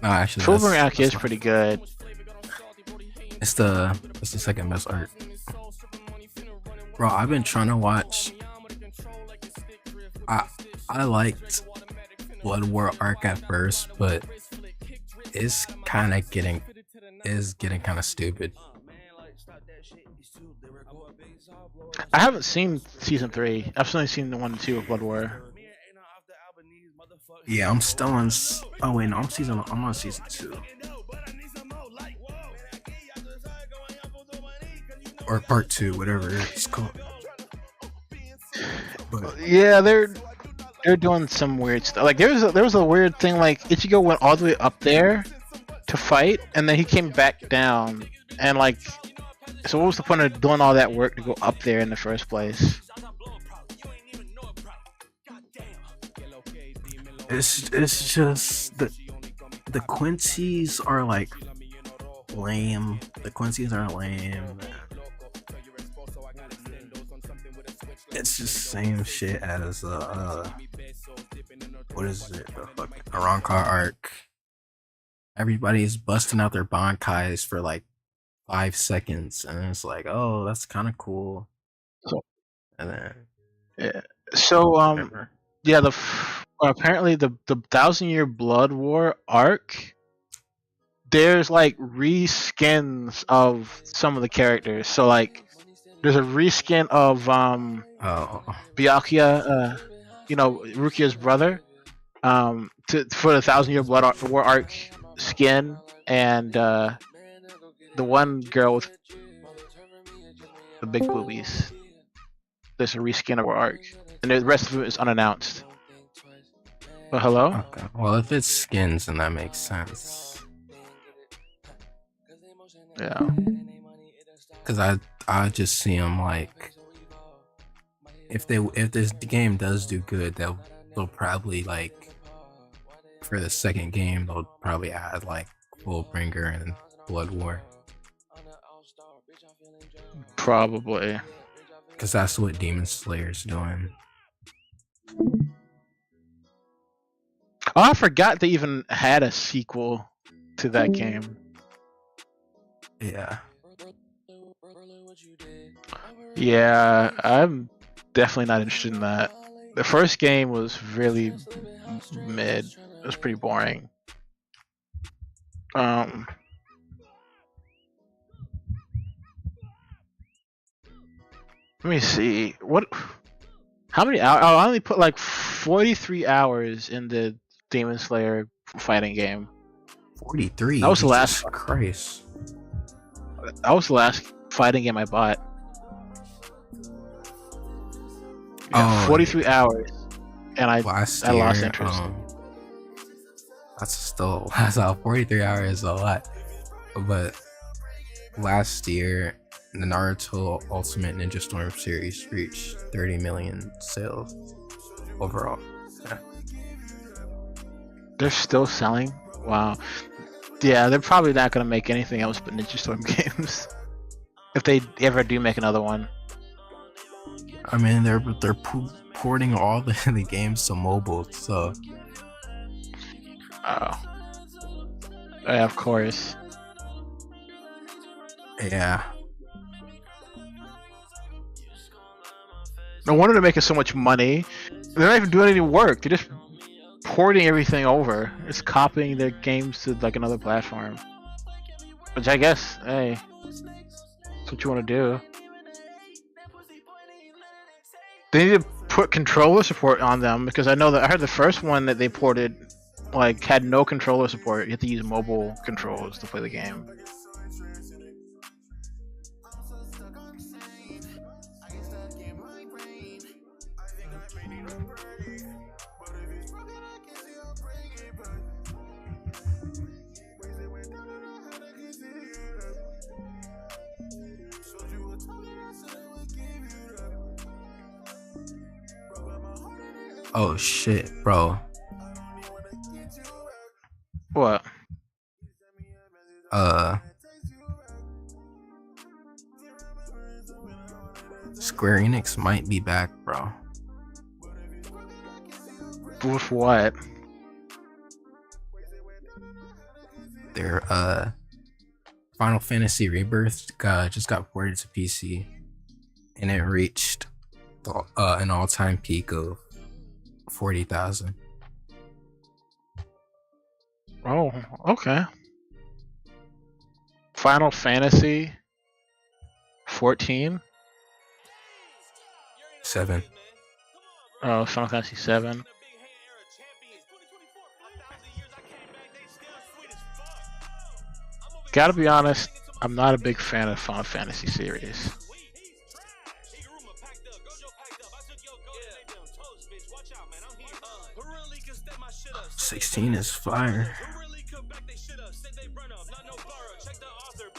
No, actually, Fullbringer arc is pretty good. It's the second best arc. Bro, I've been trying to watch. I liked Blood War arc at first, but it's getting kind of stupid. I haven't seen season 3. I've only seen the 1 and 2 of Blood War. Yeah, I'm still on. Oh wait, no, I'm on season 2. Or part 2, whatever it's called. But yeah, they're doing some weird stuff. Like there was a weird thing like Ichigo went all the way up there to fight, and then he came back down, and like, so what was the point of doing all that work to go up there in the first place? It's just the Quincy's are like lame. The Quincy's are lame. It's just the same shit as what is it? The fucking Aranka arc. Everybody's busting out their bankais for like 5 seconds, and it's like, oh, that's kind of cool. So- And then Yeah. So whatever. yeah, apparently the 1,000-Year Blood War arc, there's like reskins of some of the characters. So like there's a reskin of Oh, Byakuya, Rukia's brother, for the 1,000-Year Blood War arc skin, and the one girl with the big boobies. There's a reskin of her arc, and the rest of it is unannounced. But hello? okay. Well, if it's skins, then that makes sense. Yeah. Cause I just see them like, if this game does do good, they'll probably like, for the second game they'll probably add like Fullbringer and Blood War, Probably. cause that's what Demon Slayer's doing. Oh, I forgot they even had a sequel to that game. Yeah. Yeah, I'm definitely not interested in that. The first game was really mid. It was pretty boring. Let me see. How many hours? I only put like 43 hours in the Demon Slayer fighting game. 43. That was the Jesus last- Christ. That was the last fighting game I bought. Yeah, Oh, 43 hours, and I last I year, lost interest. That's how 43 hours is a lot. But last year, the Naruto Ultimate Ninja Storm series reached 30 million sales overall. Yeah. They're still selling? Wow. Yeah, they're probably not going to make anything else but Ninja Storm games. If they ever do make another one. I mean, they're porting all the games to mobile, so Oh. Yeah, of course. yeah. No wonder they're making so much money. They're not even doing any work. They're just porting everything over. It's copying their games to like another platform. Which I guess, hey, that's what you want to do. They need to put controller support on them, because I heard the first one that they ported like had no controller support. You have to use mobile controls to play the game. Oh shit, bro. What? Square Enix might be back, bro. With what? Their Final Fantasy Rebirth just got ported to PC, and it reached an all-time peak of 40,000. Oh, okay. Final Fantasy 14? 7. Oh, Final Fantasy 7. Gotta be honest, I'm not a big fan of Final Fantasy series. 16 is fire.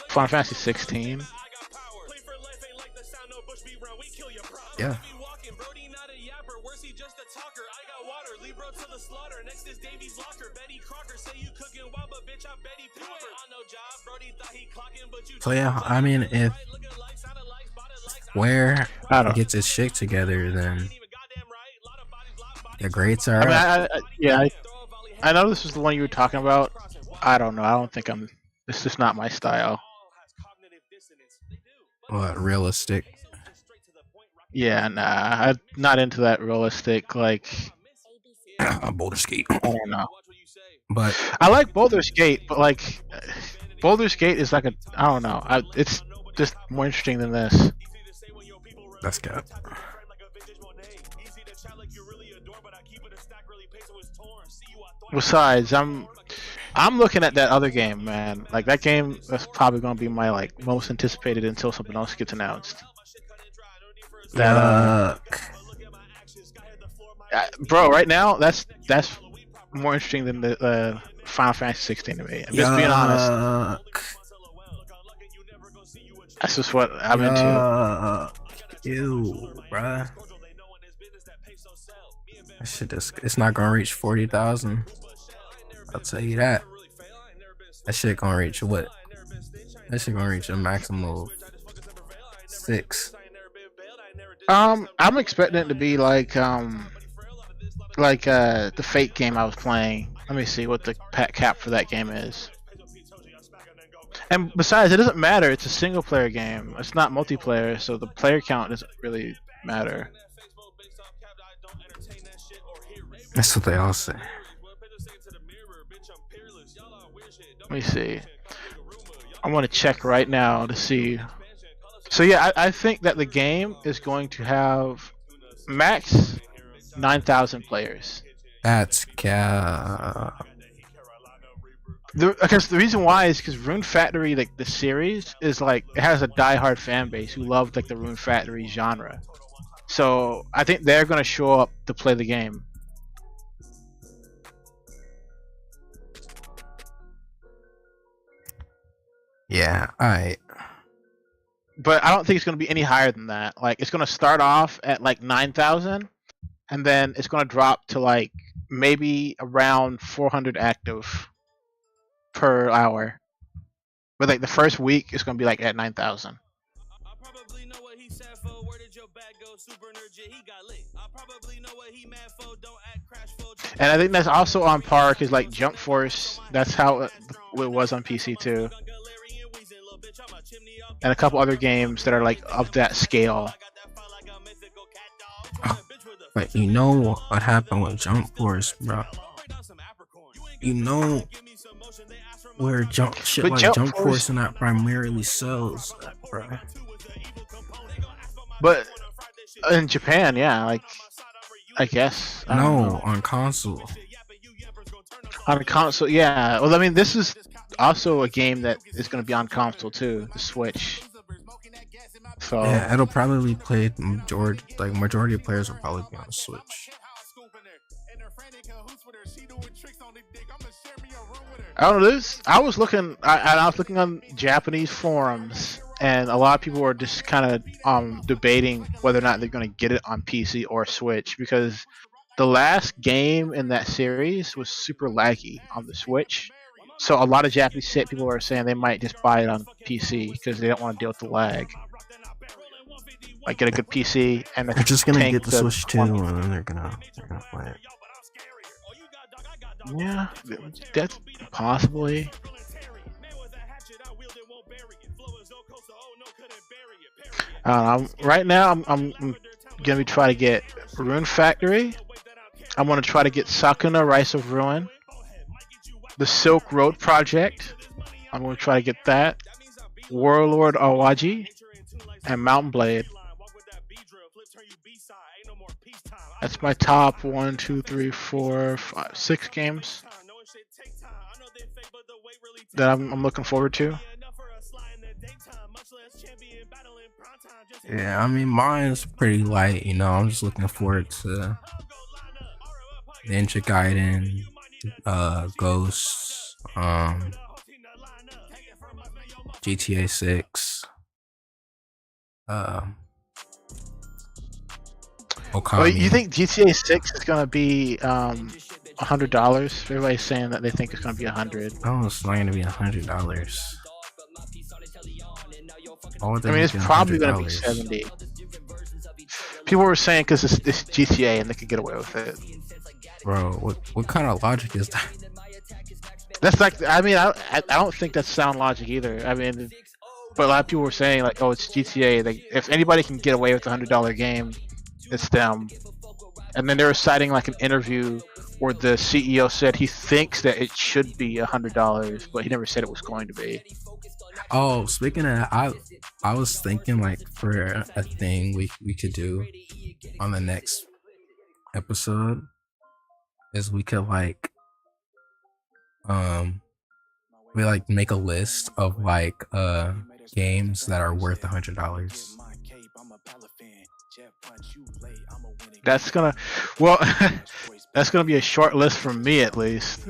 Final Fantasy 16? Yeah. So yeah, I mean, if Square I don't. gets its shit together, then the grades I are mean, up. I know this is the one you were talking about. I don't know. I don't think I'm. It's just not my style. What, realistic? Yeah, nah. I'm not into that realistic. Like, Boulder Skate. I don't know. But I like Baldur's Gate, but like, Baldur's Gate is like a. I don't know. It's just more interesting than this. that's cap. Besides, I'm looking at that other game, man. Like that game is probably gonna be my like most anticipated until something else gets announced. That bro, right now that's more interesting than the Final Fantasy 16 to me. I'm just being honest. That's just what I'm into. Ew, bruh. That shit is, it's not gonna reach 40,000. I'll tell you that. That shit gonna reach what? That shit gonna reach a maximum of 6. I'm expecting it to be like the Fate game I was playing. Let me see what the cap for that game is. And besides, it doesn't matter. It's a single player game. It's not multiplayer, so the player count doesn't really matter. That's what they all say. Let me see. I want to check right now to see. So yeah, I think that the game is going to have max 9,000 players. That's cap. Because the reason why is because Rune Factory, like the series, is like it has a diehard fan base who love like the Rune Factory genre. So I think they're gonna show up to play the game. Yeah, alright. But I don't think it's gonna be any higher than that. Like it's gonna start off at like 9,000, and then it's gonna drop to like maybe around 400 active per hour. But like the first week is gonna be like at 9,000. And I think that's also on par because like Jump Force, that's how it was on PC too. And a couple other games that are like of that scale. But you know what happened with Jump Force, bro? You know where Jump Force and that primarily sells, bro. But in Japan, yeah, like I guess. No, on console. On console, yeah. Well, I mean, this is also a game that is going to be on console too, the Switch. So yeah, it'll probably play majority of players will probably be on the Switch. I don't know this. I was looking on Japanese forums, and a lot of people were just kind of debating whether or not they're going to get it on PC or Switch because the last game in that series was super laggy on the Switch. So a lot of Japanese people are saying they might just buy it on PC because they don't want to deal with the lag. Like get a good PC and they're just gonna get the Switch too, and then they're gonna play it. Yeah, that's possibly. Right now, I'm gonna try to get Rune Factory. I'm gonna try to get Sakuna Rise of Ruin, the Silk Road Project. I'm gonna try to get that, Warlord Awaji, and Mountain Blade. That's my top 1, 2, 3, 4, 5, 6 games that I'm looking forward to. Yeah, I mean mine's pretty light, you know. I'm just looking forward to Ninja Gaiden, Ghosts, GTA 6, Okami. Well, you think GTA 6 is gonna be $100. Everybody's saying that they think it's gonna be 100. Oh, it's not gonna be $100. Why would they I mean, make it's it probably gonna be $100? 70. People were saying because it's GTA and they could get away with it. Bro, what kind of logic is that? That's like, I mean, I don't think that's sound logic either. I mean, but a lot of people were saying like, oh, it's GTA. Like, if anybody can get away with a $100 game, it's them. And then they were citing like an interview where the CEO said he thinks that it should be $100, but he never said it was going to be. Oh, speaking of that, I was thinking like for a thing we could do on the next episode is we could like we like make a list of like games that are worth $100. That's gonna, well, that's gonna be a short list from me at least.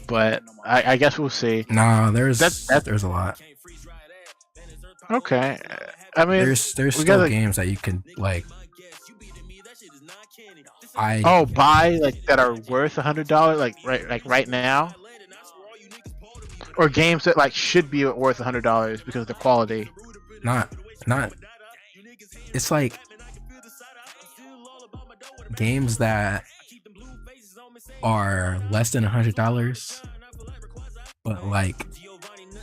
But I guess we'll see. Nah, there's That- there's a lot. Okay, I mean, There's we still gotta- games that you can like. buy like that are worth $100, like right now, or games that like should be worth $100 because of the quality. not it's like games that are less than $100, but like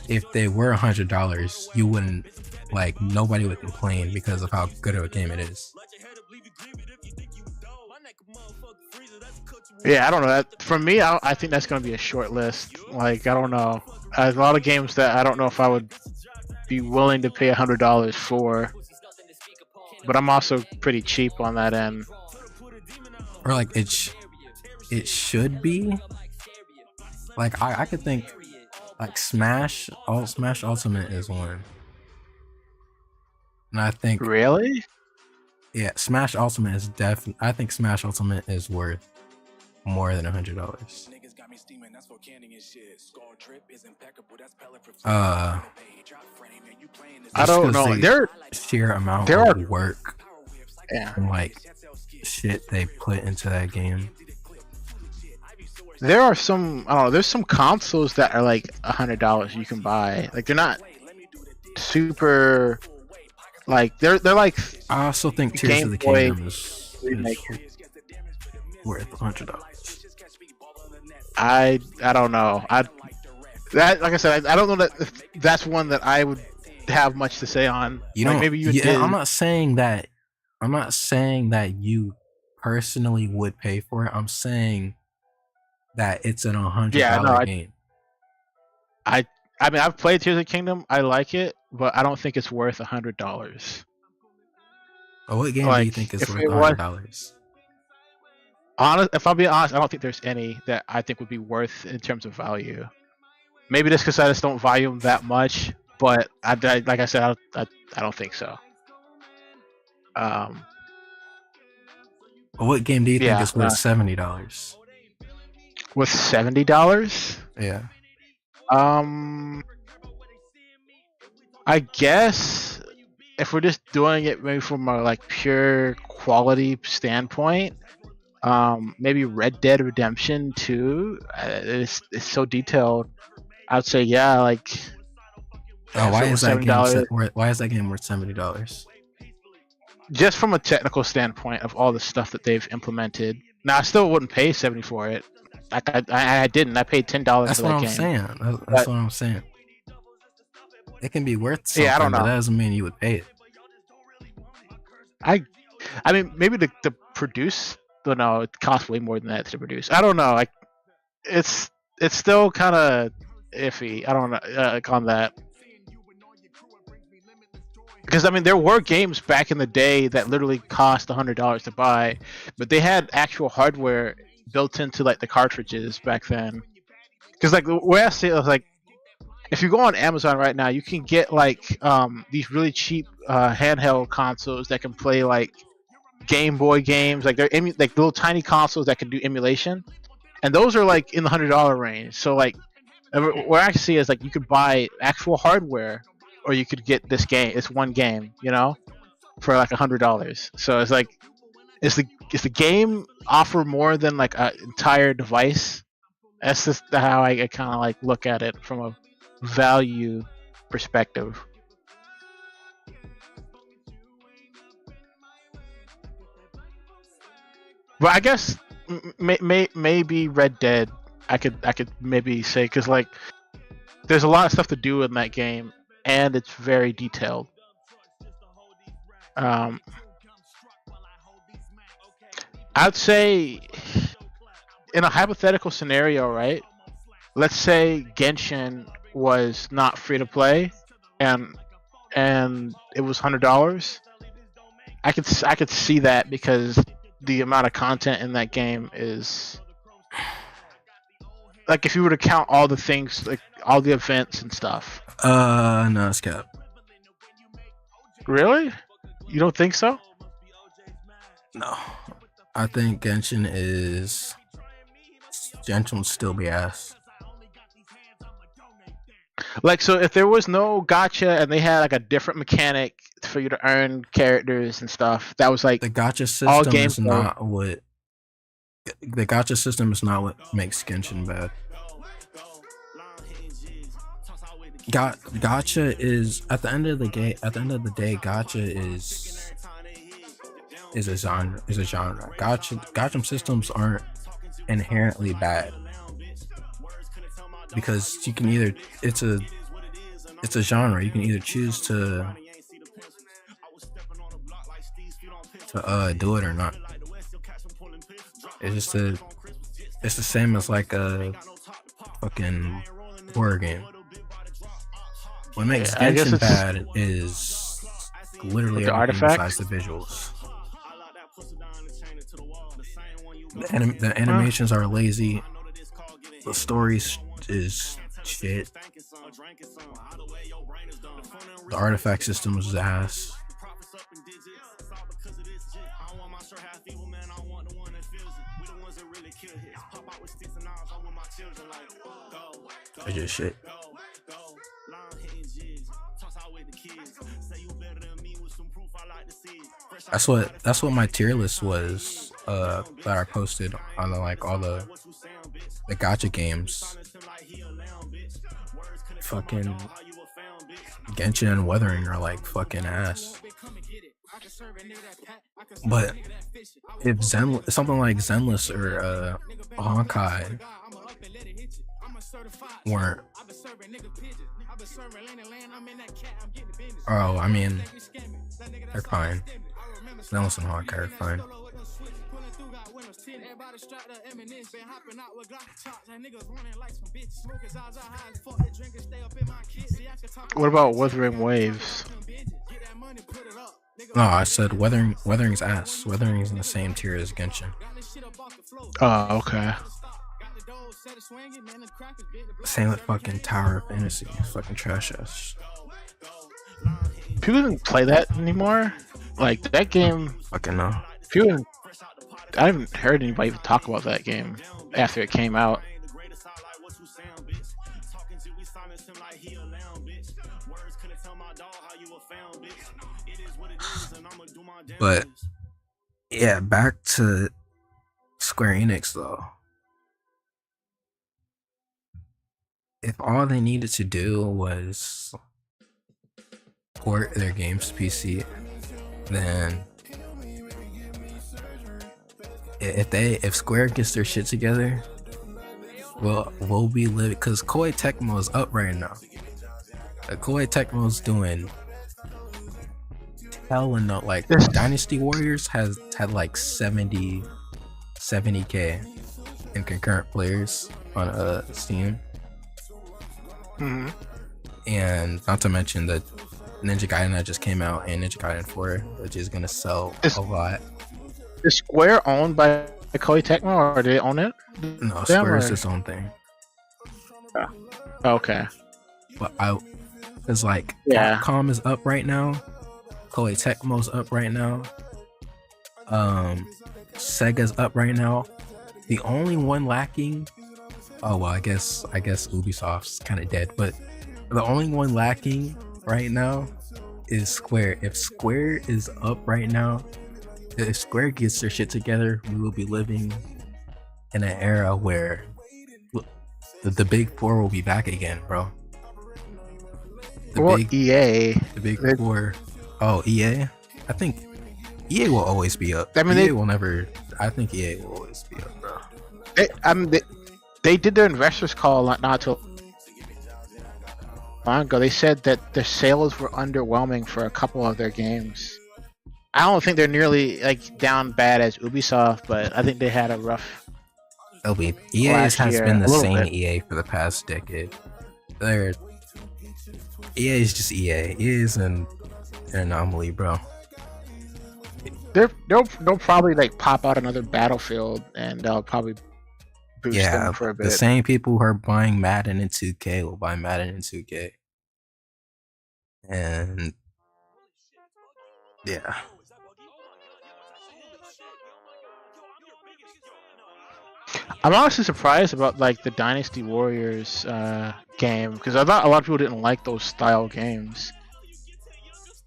if they were $100, you wouldn't like nobody would complain because of how good of a game it is. Yeah, I don't know. That for me, I think that's gonna be a short list. Like, I don't know. There's a lot of games that I don't know if I would be willing to pay $100 for, but I'm also pretty cheap on that end. Or like it should be like I could think like Smash Ultimate is one, and I think Really? yeah, Smash Ultimate is definitely. I think Smash Ultimate is worth more than $100. I don't know. There Sheer amount there of are- work Yeah. and like shit they put into that game. There are some, I don't know, there's some consoles that are like $100 you can buy. Like, they're not super, like, they're like, I also think The Tears Game of the Boy Kingdom is remake. worth $100. I don't know. That, like I said, I don't know that that's one that I would have much to say on. You Like, know, maybe you yeah, did. I'm not saying that. I'm not saying that you personally would pay for it. I'm saying that it's an $100 Yeah, no, game. I mean, I've played Tears of the Kingdom. I like it, but I don't think it's worth $100. But what game do you Like, think is if worth it was- $100? If I'll be honest, I don't think there's any that I think would be worth in terms of value. Maybe just because I just don't value them that much, but like I said, I don't think so. But what game do you think Yeah, is worth $70? With $70, Yeah. I guess if we're just doing it maybe from a like pure quality standpoint, maybe Red Dead Redemption 2. It's so detailed. I'd say yeah, like. Oh, why if it is was that game? $70, Why is that game worth $70? just from a technical standpoint of all the stuff that they've implemented. Now I still wouldn't pay 70 for it. Like I didn't. I paid $10 That's for what that I'm game. saying. That's But- what I'm saying. It can be worth something, Yeah, I don't but know. that doesn't mean you would pay it. I mean, maybe to produce, but no, it costs way more than that to produce. I don't know. Like, it's still kind of iffy. I don't know like on that. Because I mean, there were games back in the day that literally cost $100 to buy, but they had actual hardware built into like the cartridges back then. Because like the way I see it was like, if you go on Amazon right now, you can get like these really cheap handheld consoles that can play like Game Boy games. Like they're like little tiny consoles that can do emulation, and those are like in the $100 range. So like, what I see is like you could buy actual hardware, or you could get this game. It's one game, you know, for like $100. So it's like is the game offer more than like an entire device? That's just how I kind of like look at it from a value perspective. But I guess maybe Red Dead. I could maybe say because like there's a lot of stuff to do in that game, and it's very detailed. I'd say in a hypothetical scenario, right? Let's say Genshin was not free to play, and it was $100. I could see that because the amount of content in that game is like if you were to count all the things, like all the events and stuff. No, it's cap. Really? You don't think so? No, I think Genshin will still be ass. Like, so if there was no gacha and they had like a different mechanic for you to earn characters and stuff, that was like The gacha all system game is not what. The gacha system is not what makes Genshin bad. Gacha is at the end of the day. At the end of the day, gacha is a genre. Gacha systems aren't inherently bad because you can either it's a genre. You can either choose to do it or not. It's the same as like a fucking horror game. What makes Genshin bad is literally the everything artifacts? besides the visuals. The animations are lazy. The story is shit. The artifact system is ass. It's just shit. That's what my tier list was that I posted on all the gacha games. Fucking Genshin and Weathering are like fucking ass. But if something like Zenless or Honkai weren't, oh, I mean, they're fine. Zenless and Honkai are fine. What about Wuthering Waves? No, I said Weathering's ass. Weathering is in the same tier as Genshin. Oh, okay. Same with fucking Tower of Fantasy. Fucking trash ass. People didn't play that anymore. Like that game. Fucking no. I haven't heard anybody even talk about that game after it came out. But yeah, back to Square Enix though. If all they needed to do was port their games to PC, then if Square gets their shit together, we'll be living, because Koei Tecmo is up right now. Koei Tecmo is doing hell and not like Dynasty Warriors had like 70k in concurrent players on Steam. Mm-hmm. And not to mention the Ninja Gaiden that just came out and Ninja Gaiden 4, which is gonna sell a lot. Is Square owned by Koei Tecmo, or do they own it? No, Square is its own thing. Okay. But it's like Yeah. Capcom is up right now, Koei Tecmo's up right now, Sega's up right now. The only one lacking, oh well, I guess Ubisoft's kind of dead, but the only one lacking right now is Square. If Square is up right now, if Square gets their shit together, we will be living in an era where the big four will be back again, bro. EA. The big four. Oh, EA. I think EA will always be up. I mean, EA will never. I think EA will always be up, bro. They did their investors call not too long ago. They said that their sales were underwhelming for a couple of their games. I don't think they're nearly like down bad as Ubisoft, but I think they had a rough. EA has been the same bit. EA for the past decade. EA is just EA. EA is an anomaly, bro. They'll probably like pop out another Battlefield, and they'll probably boost them for a bit. The same people who are buying Madden and 2K will buy Madden and 2K. And yeah. I'm honestly surprised about like the Dynasty Warriors game, because I thought a lot of people didn't like those style games.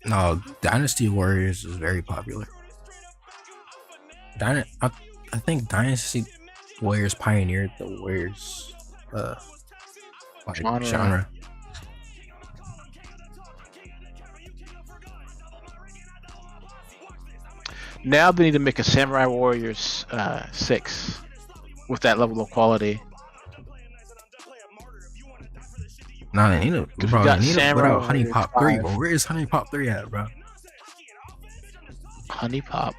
No, Dynasty Warriors is very popular. I think Dynasty Warriors pioneered the Warriors genre. Now they need to make a Samurai Warriors 6 with that level of quality. No, they need to put out Honey Pop 3, bro. Where is Honey Pop 3 at, bro? Honey Pop.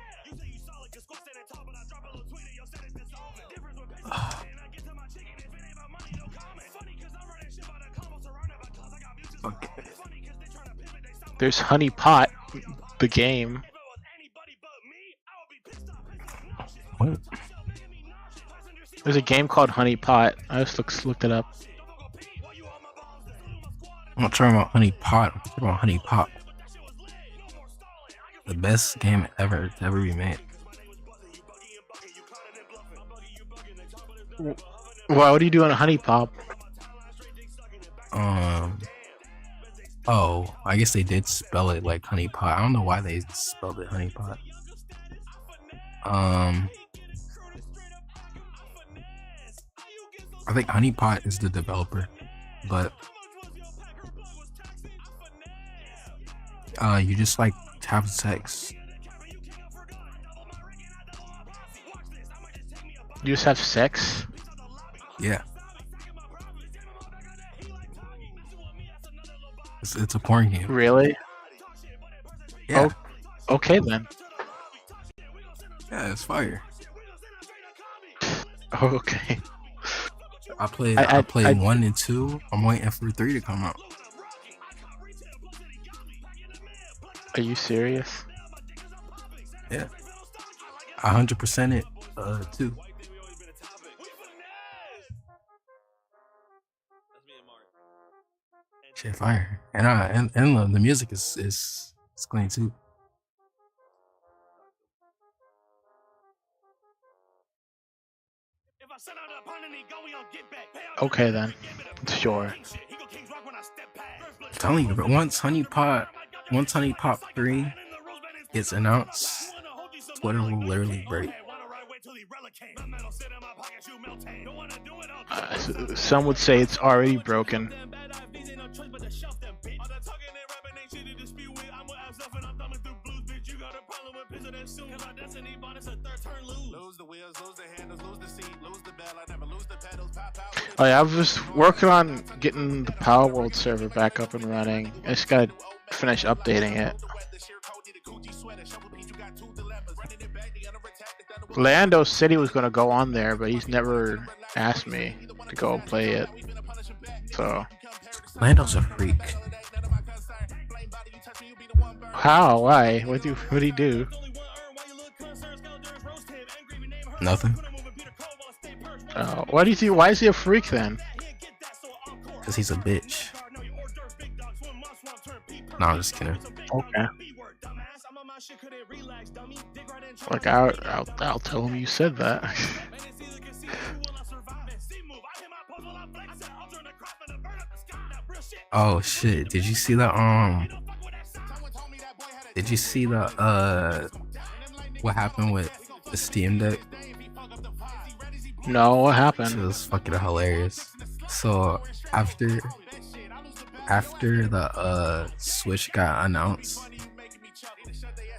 Okay. There's Honey Pot, the game. What? There's a game called Honey Pot. I just looked it up. I'm not talking about Honey Pot. I'm talking about Honey Pop. The best game ever to ever be made. Well, what are you doing, Honey Pop? Oh, I guess they did spell it like Honey Pot. I don't know why they spelled it Honey Pot. I think Honey Pot is the developer, but you just like have sex. You just have sex? Yeah. It's a porn game. Really? Yeah. Oh, okay then. Yeah, it's fire. Okay. I played 1 and 2. I'm waiting for 3 to come out. Are you serious? Yeah. 100% it. 2. Shit, fire. And the music is clean too. Okay then. Sure. I'm telling you, but once Honey Pop 3 gets announced, Twitter will literally break. Some would say it's already broken. Oh yeah, I was working on getting the Power World server back up and running. I just gotta finish updating it. Lando said he was gonna go on there, but he's never asked me to go play it. So Lando's a freak. How? Why? What do he do? Nothing. Why is he a freak then? Because he's a bitch. No, I'm just kidding. Okay. Like I'll tell him you said that. Oh shit! Did you see the what happened with the Steam Deck? No, what It happened? was fucking hilarious. So after the Switch got announced,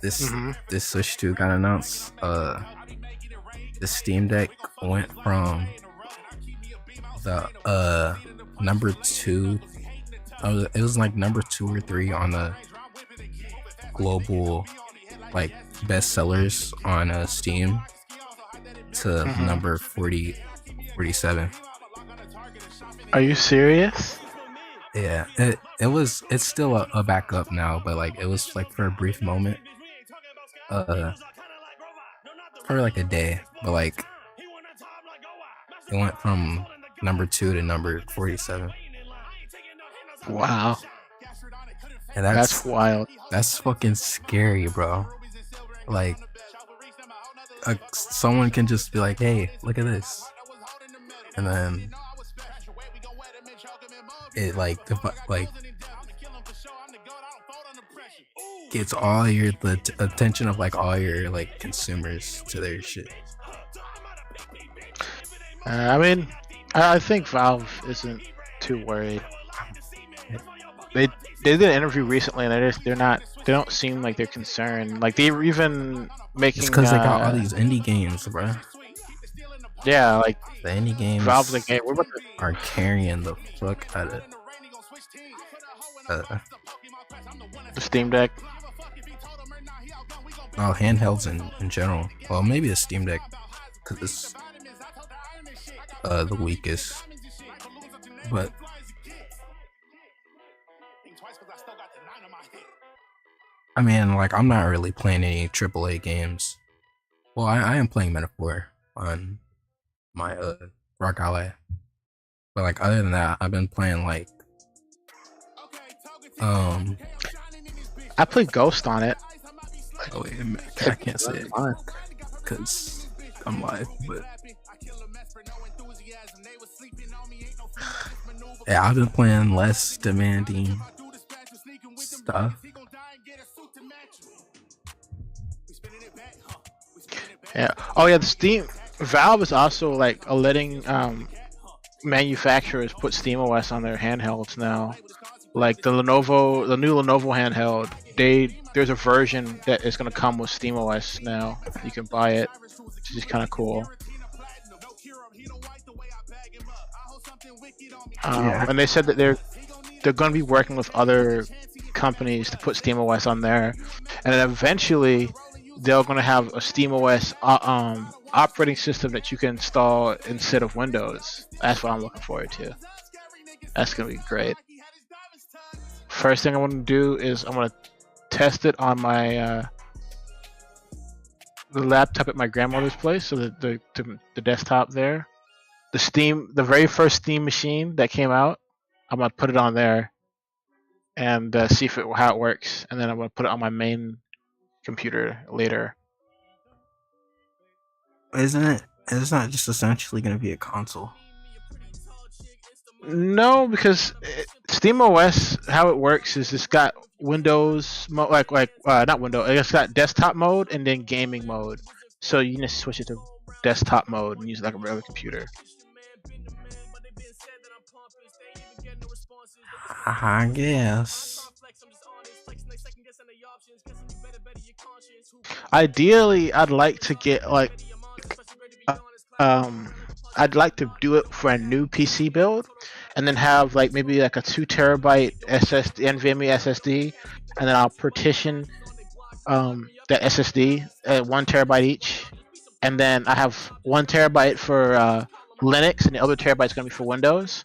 this Hmm. this Switch 2 got announced. The Steam Deck went from the number two. It was like number 2 or 3 on the global like bestsellers on Steam to Hmm. number 47. Are you serious? Yeah, it's still a backup now, but like it was like for a brief moment, uh, for like a day, but like it went from number 2 to number 47, Wow, and that's wild. that's fucking scary, bro. Like, someone can just be like, "Hey, look at this," and then it like gets all the attention of like all your like consumers to their shit. I mean, I think Valve isn't too worried. They did an interview recently, and they don't seem like they're concerned. Like they were even making. It's because they got all these indie games, bro. Yeah, like The indie games Valve's like, hey, we're about to. are carrying the fuck out of The Steam Deck. handhelds in general. Well, maybe the Steam Deck because it's the weakest, but I mean, like I'm not really playing any AAA games. Well, I am playing Metaphor on my Rock Ally, but like other than that, I've been playing like I played Ghost on it. oh wait, I can't say it because I'm live, but yeah, I've been playing less demanding stuff. Yeah. Oh yeah, the Steam Valve is also like letting manufacturers put SteamOS on their handhelds now. Like the new Lenovo handheld, there's a version that is going to come with SteamOS now. You can buy it, which is kind of cool. And they said that they're going to be working with other companies to put SteamOS on there, and then eventually they're going to have a SteamOS operating system that you can install instead of Windows. That's what I'm looking forward to. That's going to be great. First thing I want to do is I'm going to test it on my the laptop at my grandmother's place, so the desktop there. The very first Steam machine that came out, I'm going to put it on there and see how it works, and then I'm going to put it on my main computer later. Isn't it? It's not just essentially going to be a console. No, because SteamOS, how it works is it's got Windows not Windows. It's got desktop mode and then gaming mode. So you just switch it to desktop mode and use it like a regular computer. I guess. Ideally, I'd like to get I'd like to do it for a new PC build, and then have like maybe like a 2 terabyte SSD, NVMe SSD, and then I'll partition that SSD at 1 terabyte each, and then I have 1 terabyte for Linux, and the other terabyte is going to be for Windows,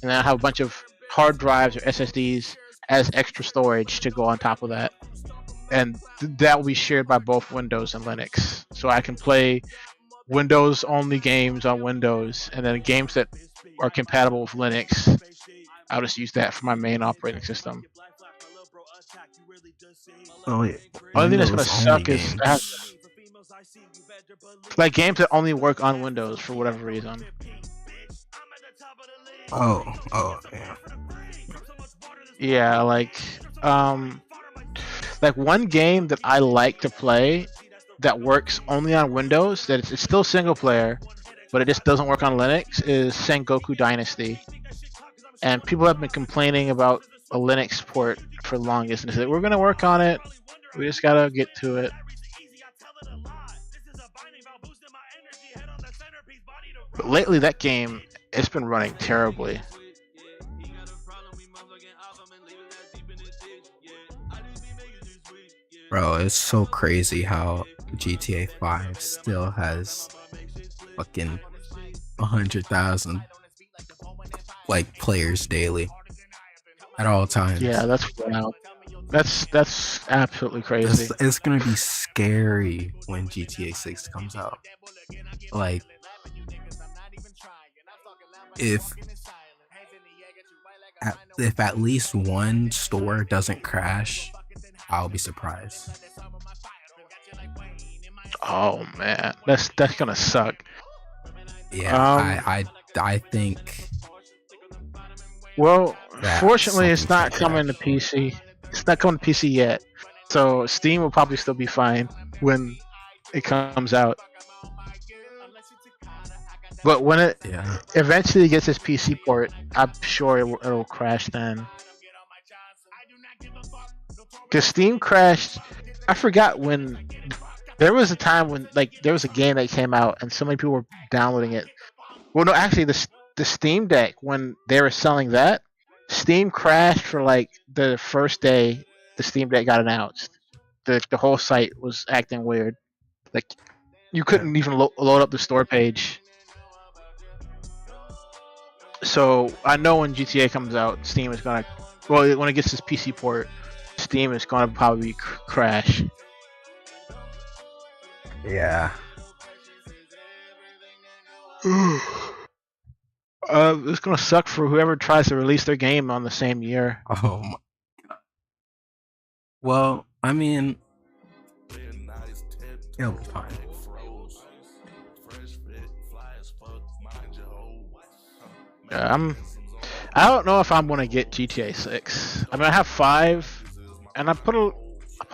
and then I have a bunch of hard drives or SSDs as extra storage to go on top of that, and that will be shared by both Windows and Linux, so I can play Windows only games on Windows, and then games that are compatible with Linux, I'll just use that for my main operating system. Oh yeah. Only thing that's gonna suck is like games that only work on Windows for whatever reason. Oh yeah. Yeah, like one game that I like to play that works only on Windows. That it's still single player, but it just doesn't work on Linux. Is Sengoku Dynasty, and people have been complaining about a Linux port for the longest, and they said we're gonna work on it. We just gotta get to it. But lately, that game it's been running terribly. Bro, it's so crazy how GTA 5 still has fucking 100,000 like players daily at all times. Yeah, that's wild. That's absolutely crazy. It's gonna be scary when GTA 6 comes out. Like, if at least one store doesn't crash, I'll be surprised. Oh man, that's gonna suck. Yeah, I think. Well, that fortunately, it's something's not gonna coming to crash. PC. It's not coming to PC yet, so Steam will probably still be fine when it comes out. But when it Yeah. eventually gets its PC port, I'm sure it'll crash then. Because Steam crashed. I forgot when. There was a time when there was a game that came out and so many people were downloading it. Well, no, actually, the Steam Deck, when they were selling that, Steam crashed for the first day the Steam Deck got announced. The whole site was acting weird. Like you couldn't even load up the store page. So I know when GTA comes out, Steam is gonna. Well, when it gets its PC port, Steam is gonna probably crash. Yeah. It's gonna suck for whoever tries to release their game on the same year. Oh my god. Well, I mean, it'll be fine. I don't know if I'm gonna get GTA 6. I mean, I have 5, and I put a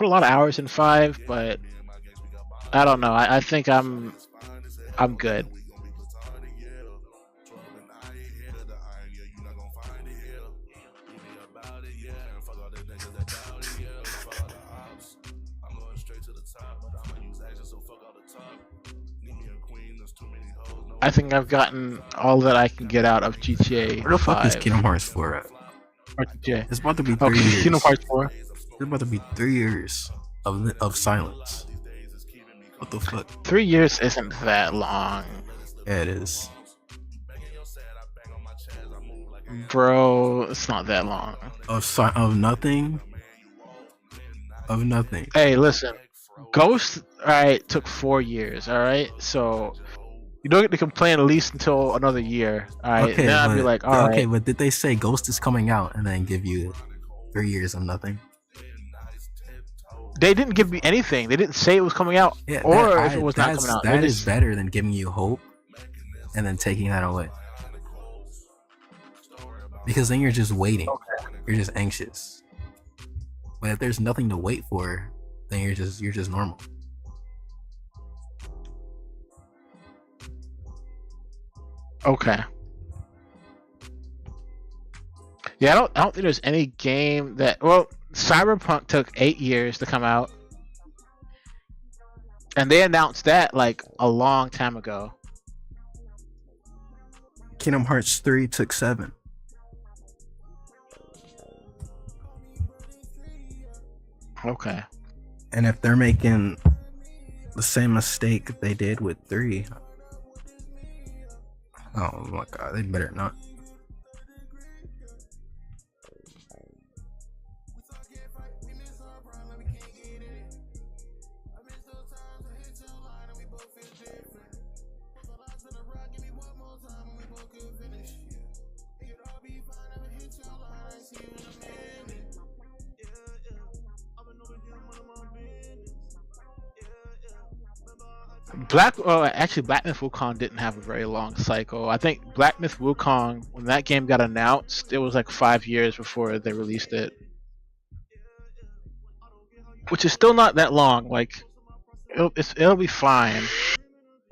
lot of hours in 5, but I don't know. I think I'm good. I think I've gotten all that I can get out of GTA Where the 5. fuck is Kingdom Hearts 4 at? Or GTA. It's about to be 3 Okay, years. Kingdom Hearts 4. It's about to be 3 years of silence. What the fuck? 3 years isn't that long, Yeah, it is. bro. It's not that long. Of nothing. Of nothing. Hey, listen. Ghost, alright, took 4 years, alright? So, you don't get to complain at least until another year, alright? Okay, then I'd be but, like, alright. okay, but did they say Ghost is coming out and then give you 3 years of nothing? They didn't give me anything. They didn't say it was coming out, Yeah, or if it was not coming out. That is better than giving you hope and then taking that away. Because then you're just waiting. Okay. You're just anxious. But if there's nothing to wait for, then you're just normal. Okay. Yeah, I don't think there's any game that. Well, Cyberpunk took 8 years to come out, and they announced that a long time ago. Kingdom Hearts 3 took 7. Okay. And if they're making the same mistake they did with 3, oh my god, they better not. Actually, Black Myth Wukong didn't have a very long cycle. I think Black Myth Wukong, when that game got announced, it was 5 years before they released it, which is still not that long. It'll be fine.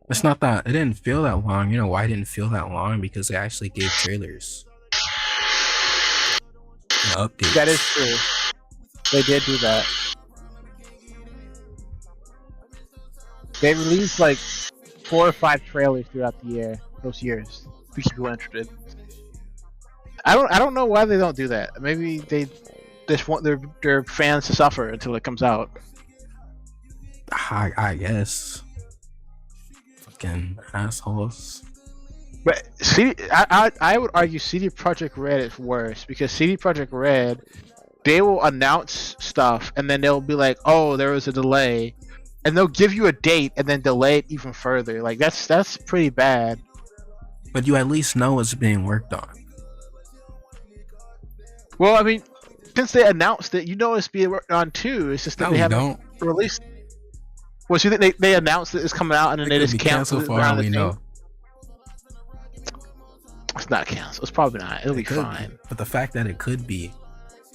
It's not that it didn't feel that long. You know why it didn't feel that long? Because they actually gave trailers and updates. That is true. They did do that. They released like 4 or 5 trailers throughout the year, those years. To keep people interested. I don't know why they don't do that. Maybe they just want their fans to suffer until it comes out. I guess. Fucking assholes. But I would argue CD Projekt Red is worse because CD Projekt Red, they will announce stuff and then they'll be like, "Oh, there was a delay," and they'll give you a date and then delay it even further. Like that's pretty bad. But you at least know it's being worked on. Well, I mean, since they announced it, you know it's being worked on too. It's just that No, they you haven't don't. released. Well, so they announced that it's coming out and then It they could just be canceled canceled it for all around the we thing. know. It's not canceled. It's probably not. It'll be It could fine. be. But the fact that it could be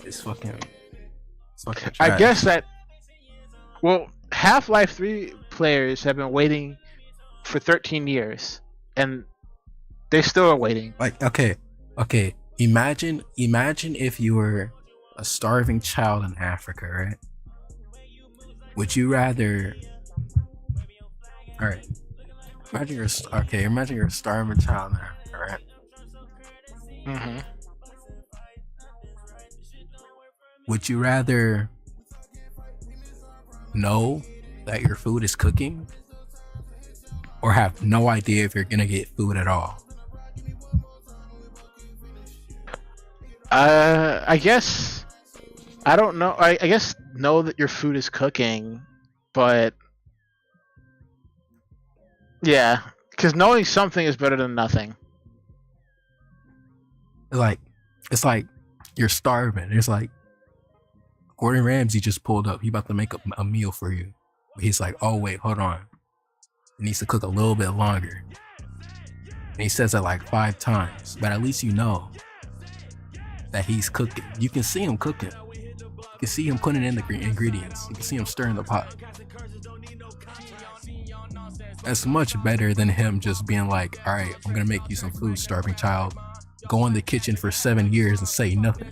is fucking. It's fucking I trash. guess that. Well, Half-Life 3 players have been waiting for 13 years, and they still are waiting. Like, okay. Imagine if you were a starving child in Africa, right? Would you rather? All right. Imagine you're a starving child in Africa, right? Mm-hmm. Would you rather know that your food is cooking, or have no idea if you're gonna get food at all? I guess I don't know. I guess know that your food is cooking, but yeah, because knowing something is better than nothing. It's like you're starving. It's like Gordon Ramsay just pulled up. He about to make a meal for you. But he's like, oh wait, hold on. It needs to cook a little bit longer. And he says it like 5 times. But at least you know that he's cooking. You can see him cooking. You can see him putting in the ingredients. You can see him stirring the pot. That's much better than him just being like, all right, I'm gonna make you some food, starving child. Go in the kitchen for 7 years and say nothing.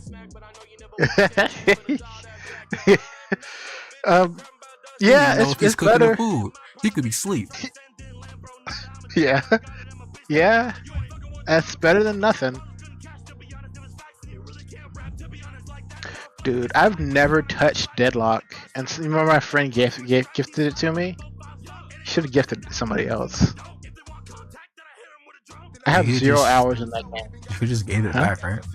Yeah, If he's it's cooking better. the food, he could be asleep. Yeah, yeah, that's better than nothing. Dude, I've never touched Deadlock, and remember my friend gifted it to me. Should have gifted it to somebody else. I have You 0 just- hours in that game. You just gave it Huh? back, right?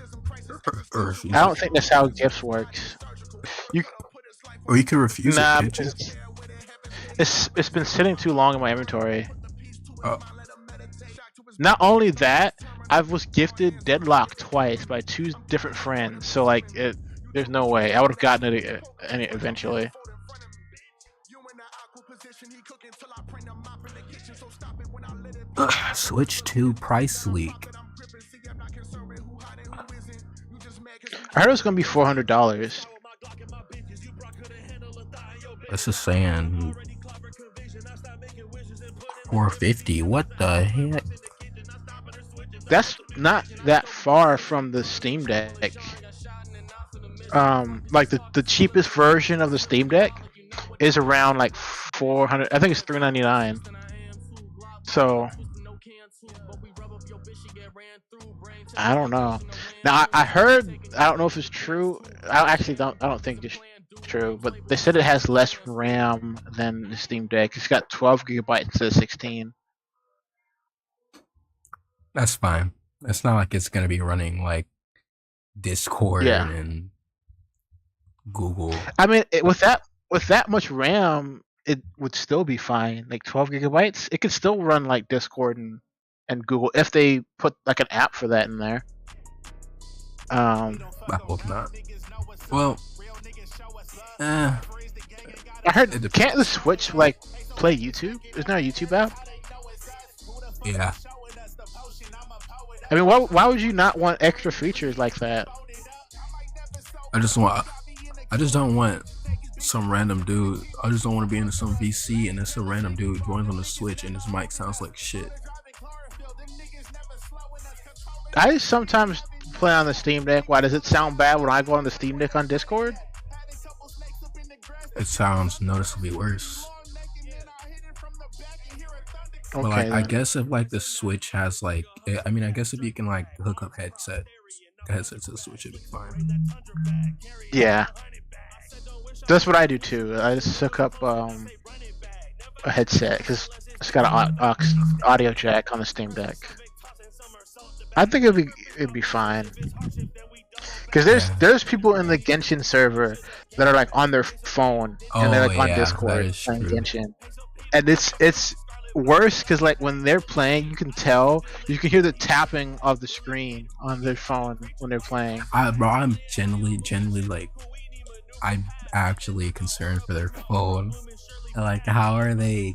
Or if you, I don't think that's how gifts works. or you could refuse Nah, it. Can't you? because it's been sitting too long in my inventory. Oh, Not only that, I was gifted Deadlock twice by 2 different friends. So like, there's no way I would have gotten it eventually. Switch to price leak. I heard it was gonna be $400. This is saying 450. What the heck? That's not that far from the Steam Deck. Like the cheapest version of the Steam Deck is around like 400. I think it's $399. So I don't know. Now I heard. I don't know if it's true. I don't think it's true. But they said it has less RAM than the Steam Deck. It's got 12 gigabytes instead of 16. That's fine. It's not like it's gonna be running like Discord Yeah. and Google. I mean, with that much RAM, it would still be fine. Like 12 gigabytes, it could still run like Discord and Google if they put like an app for that in there. I hope not. Well, I heard It depends. can't the Switch like play YouTube? Isn't there a YouTube app? yeah. I mean, why would you not want extra features like that? I just don't want some random dude. I just don't want to be in some VC and then some random dude joins on the Switch and his mic sounds like shit. I sometimes play on the Steam Deck. Why does it sound bad when I go on the Steam Deck on Discord? It sounds noticeably worse. Okay, But like, I then. guess if like the Switch has like, I mean, I guess if you can like hook up headset to the Switch, it'd be fine. Yeah, that's what I do too. I just hook up a headset because it's got an audio jack on the Steam Deck. I think it'd be fine. Because there's people in the Genshin server that are like on their phone and they're Oh like on yeah, that Discord is playing true. Genshin, and it's worse because like when they're playing, you can hear the tapping of the screen on their phone when they're playing. Bro, I'm genuinely like, I'm actually concerned for their phone. Like, how are they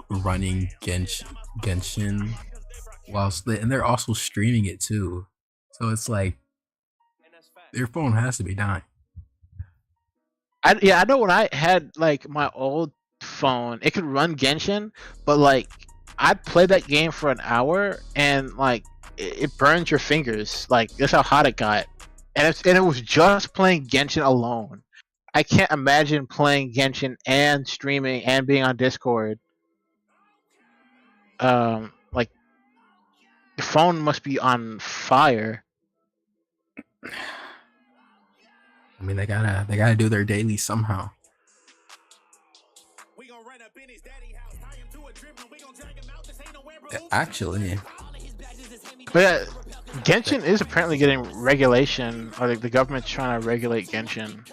running Genshin whilst and they're also streaming it too? So it's like their phone has to be dying. I know when I had like my old phone, it could run Genshin, but like I'd play that game for an hour and like it burns your fingers. Like that's how hot it got, and it was just playing Genshin alone. I can't imagine playing Genshin and streaming and being on Discord. Like the phone must be on fire. I mean, they gotta do their daily somehow. Actually, But yeah, Genshin is apparently getting regulation, or like the government's trying to regulate Genshin,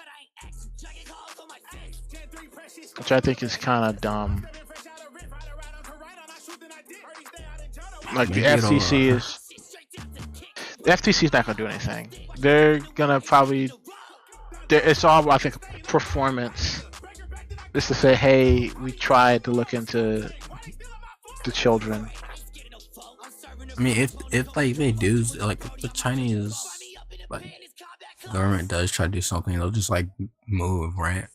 which I think is kind of dumb. Like the FTC is, the FTC is not gonna do anything. They're gonna probably, it's all I think performance. Just to say, hey, we tried to look into the children. I mean, if like they do, like if the Chinese like government does try to do something, they'll just like move, right?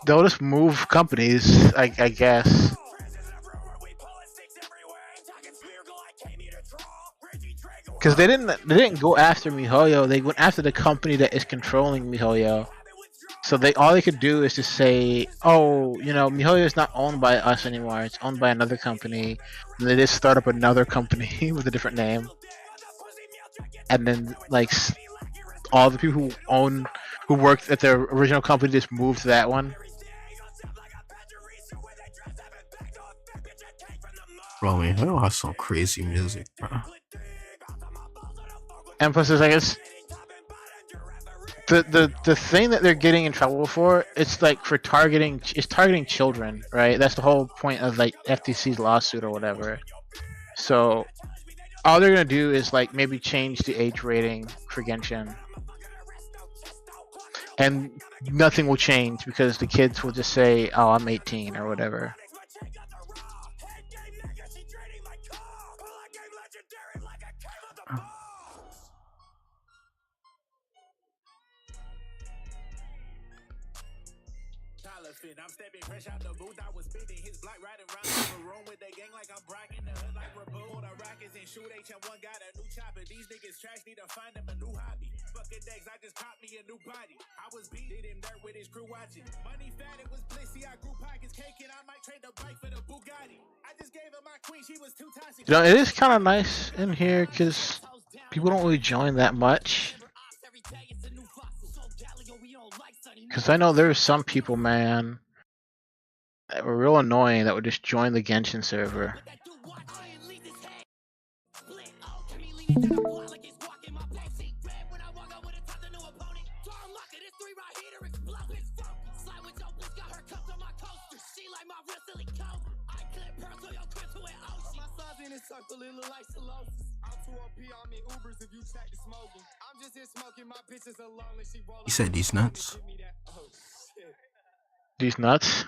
They'll just move companies, I guess. Because they didn't go after MiHoYo. They went after the company that is controlling MiHoYo. So all they could do is just say, "Oh, you know, MiHoYo is not owned by us anymore. It's owned by another company." And they just start up another company with a different name, and then like all the people who worked at their original company just moved to that one. Bro, I mean, MiHoYo has some crazy music, bro. And plus, I guess the thing that they're getting in trouble for, it's like for targeting children, right? That's the whole point of like FTC's lawsuit or whatever. So all they're gonna do is like maybe change the age rating for Genshin, and nothing will change because the kids will just say, "Oh, I'm 18" or whatever. I'm stepping fresh out the booth. I was spitting his block riding around the room with the gang like I'm brocking the hood like Rabu. The Rockets and shoot HM1 got a new chopper. These niggas trash, need to find them a new hobby. Fucking decks, I just popped me a new body. I was beating him dirt with his crew watching. Money fat, it was blissy. I grew pockets cake and I might trade the bike for the Bugatti. I just gave her my queen, she was too toxic. You know, it is kind of nice in here because people don't really join that much. Because I know there's some people, man, that were real annoying that would just join the Genshin server. You said these nuts? These nuts?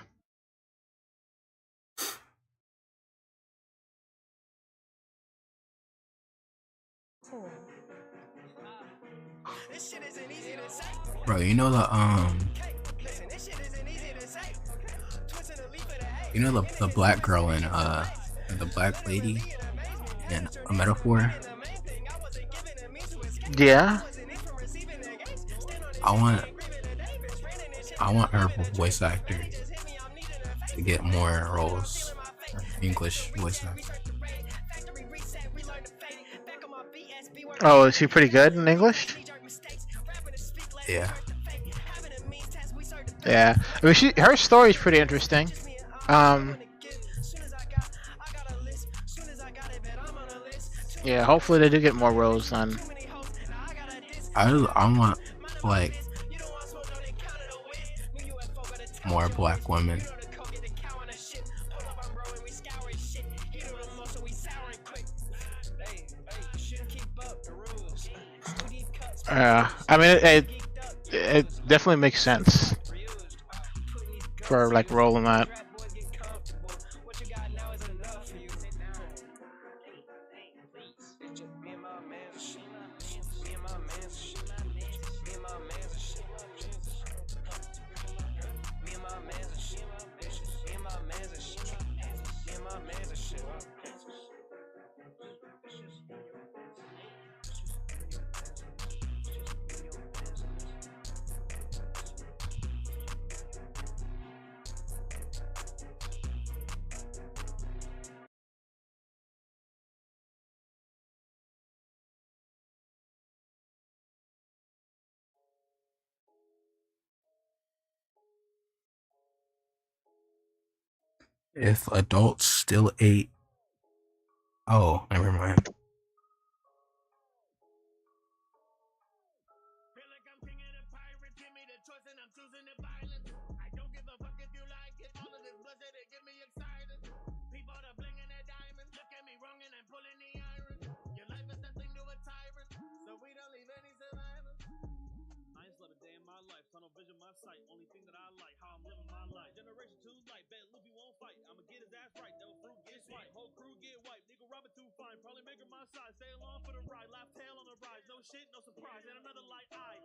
Bro, you know the black girl in the black lady in A Metaphor? Yeah. I want her voice actor to get more roles. English voice actor. Oh, is she pretty good in English? Yeah. Yeah. I mean, her story's pretty interesting. Yeah. Hopefully they do get more roles then. I want like more black women. I mean, it definitely makes sense for like rolling that. If adults still ate, oh, never mind. Only thing that I like, how I'm living my life. Generation 2 light, bet Luffy won't fight. I'ma get his ass right, though fruit get swipe. Whole crew get wiped, nigga Robert too fine. Probably make her my size, stay along for the ride. Laugh tail on the rise, no shit, no surprise. And another light eye,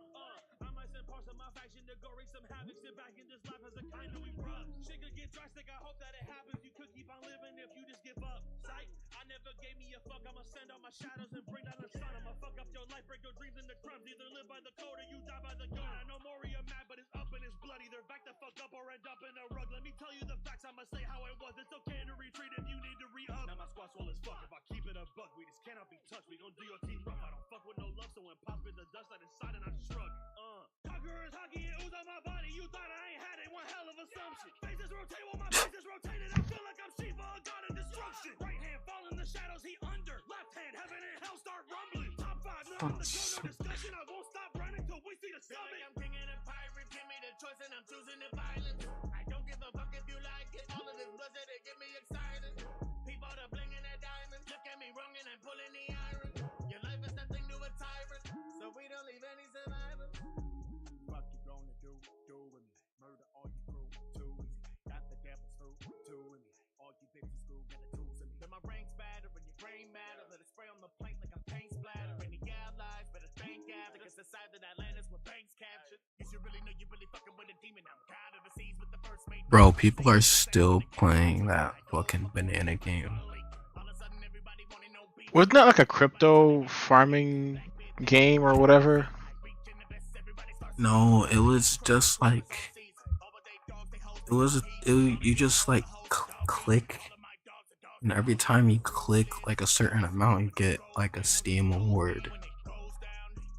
I might send parts of my faction to go wreak some havoc. Sit back and just laugh as a kind of we rub. Shit could get drastic, I hope that it happens. You could keep on living if you just give up. Sight, I never gave me a fuck, I'ma send out my shadows and bring down the sun. I'ma fuck up your life, break your dreams into crumbs. Either live by the code or you die by the gun. I know Moria mad, but it's up and it's blood. Either back the fuck up or end up in a rug. Let me tell you the facts, I'ma say how it was. It's okay to retreat if you need to re-up. Now my squad's swole as fuck. If I keep it a buck, we just cannot be touched. We gon' do your team rough. I don't fuck with no love, so when pop in the dust, I decide and I shrug. Conquerors, hockey, and ooze on my body. You thought I ain't had it, one hell of assumption. Faces rotate while my face is rotated. I feel like I'm Shiva, a god of destruction. Right hand fall in the shadows, he under. Left hand, heaven and hell start rumbling. Top 5, not on the show, no discussion. I won't stop running till we see the summit. I'm king and a pirate, give me the choice and I'm choosing the violence. I don't give a fuck if you like it. All of this bullshit, it get me excited. People the bling and the diamonds. Look at me wrong and I'm pulling the iron. Your life is nothing to a tyrant, so we don't leave any survivors. Fuck you gonna do with me. Murder all you crew, too easy. Got the devil's fruit, too in me. All you bitches school, get the tools in me. Then my brain's batter and your brain matter. Let it spray on the plate like a paint splatter. Any allies better thank after. Cause the side that Atlantis where banks captured. You should really know you really fucking with a demon. I'm god of the seas with the first mate. Bro, people are still playing that fucking banana game. Wasn't that like a crypto farming game or whatever? No, it was just like you just like click, and every time you click like a certain amount, you get like a Steam award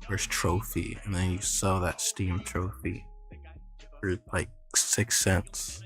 or trophy, and then you sell that Steam trophy for like 6 cents.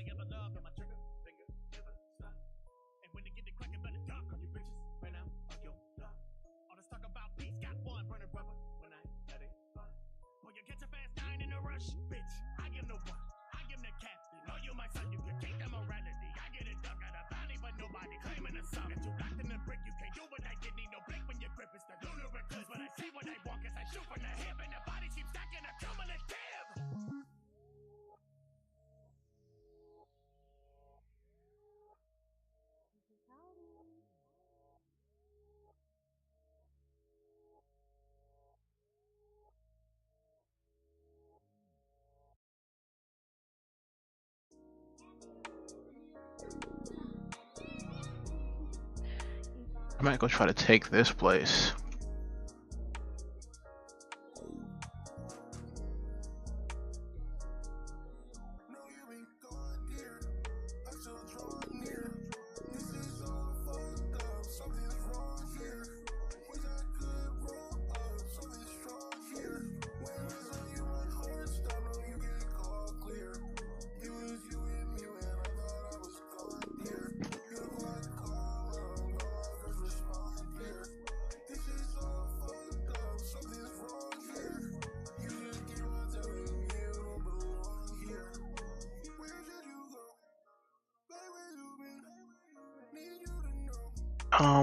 I might go try to take this place.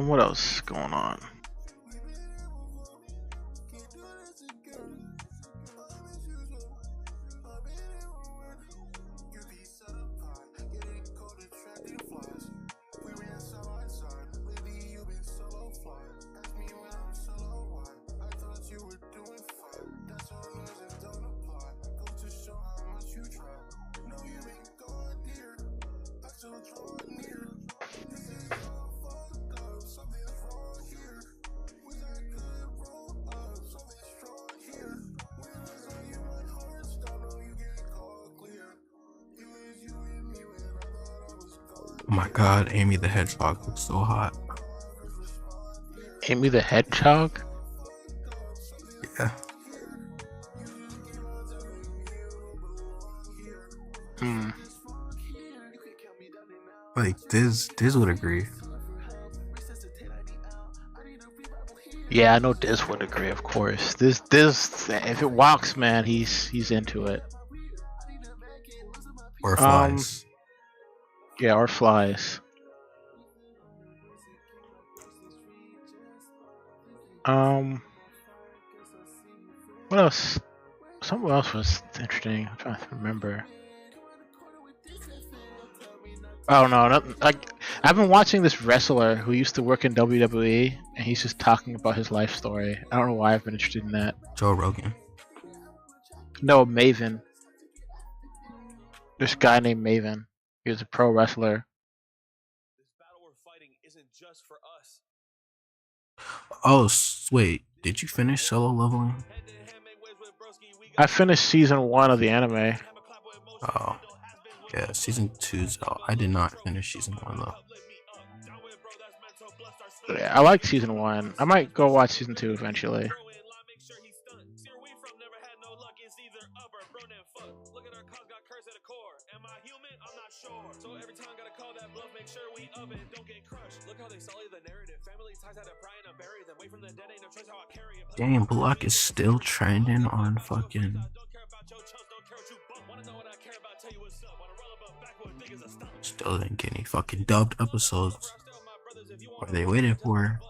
What else is going on? Oh my god, Amy the Hedgehog looks so hot. Amy the Hedgehog? Yeah. Like Diz would agree. Yeah, I know Diz would agree, of course. Diz, if it walks, man, he's into it. Or flies. Yeah, or flies. What else? Something else was interesting. I'm trying to remember. Oh no, I've been watching this wrestler who used to work in WWE, and he's just talking about his life story. I don't know why I've been interested in that. Joe Rogan. No, Maven. This guy named Maven. He was a pro wrestler. This battle we're fighting isn't just for us. Oh, wait. Did you finish Solo Leveling? I finished season 1 of the anime. Oh. Yeah, season 2's out. I did not finish season 1 though. Yeah, I like season 1. I might go watch season 2 eventually. Damn, Block is still trending on fucking. Still didn't get any fucking dubbed episodes. What are they waiting for?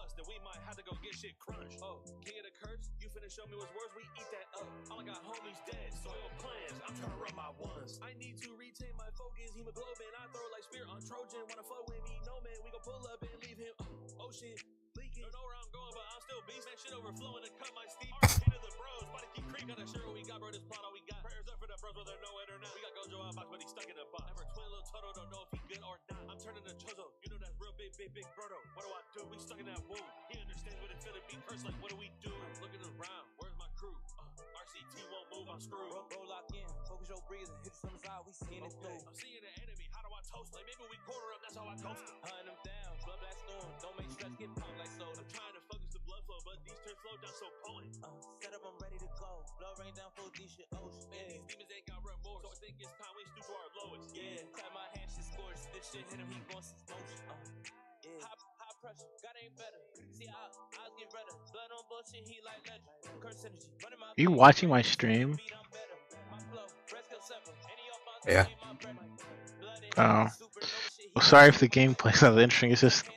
I need to retain my focus, hemoglobin. I throw like spear on Trojan. Wanna flow with me? No man, we gon' pull up and leave him. Ocean leaking. Don't know where I'm going, but I'm still beast. That shit overflowing and cut my steep. King of the bros, body keep creep. Gotta share what we got, bro. This plot all we got. Prayers up for the bros, whether know it or not. We got Gojo out box, but he's stuck in a box. Never twin little Toto, don't know if he good or not. I'm turning to Chozo. You know that's real big brodo. What do I do? We stuck in that womb. He understands what it feel to be cursed. Like what do we do? I'm looking around. Where's my crew? RCT won't move. I'm screwed. Roll lock in. Focus your breathing. Hit the sun's eye. We seeing it through. I'm seeing the enemy. How do I toast? Like maybe we corner them. That's how I toast them. Hunt them down. Blood black storm. Don't make stress get pumped like soda. I'm trying to focus the blood flow, but these turns slow down so potent. Set up. I'm ready to go. Blood rain down for these shit ocean. Man, these demons ain't got remorse. So I think it's time we stoop to our lowest. Yeah. Clap my hands shit scorched. This shit hit him. He gon' see motion. Yeah. High pressure. God ain't better. See, I'll get redder. Blood on bullshit. He like legend. Curse energy. Running my. You watching my stream? Yeah. Oh. Well, sorry if the gameplay's not interesting. It's just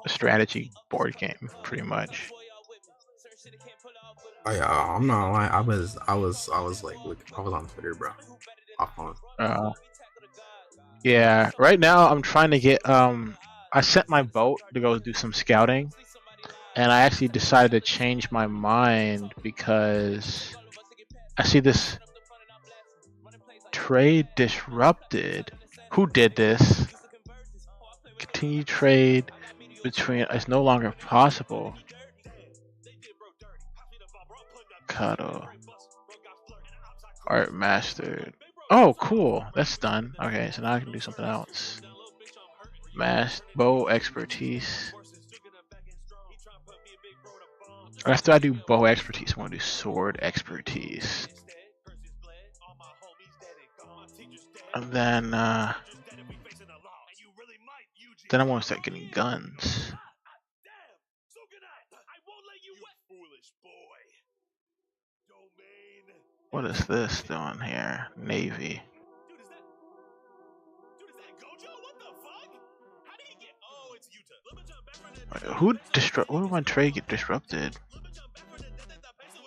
a strategy board game, pretty much. Oh yeah, I'm not lying. I was like, I was on Twitter, bro. Off on. Yeah. Right now, I'm trying to get. I sent my boat to go do some scouting, and I actually decided to change my mind because I see this trade disrupted. Who did this? Continue trade. between it's no longer possible. Cuddle. Art mastered. Oh, cool. That's done. Okay, so now I can do something else. Bow expertise. After I do bow expertise, I'm gonna do sword expertise. And then I want to start getting guns. What is this doing here? Navy. Who did my trade get disrupted?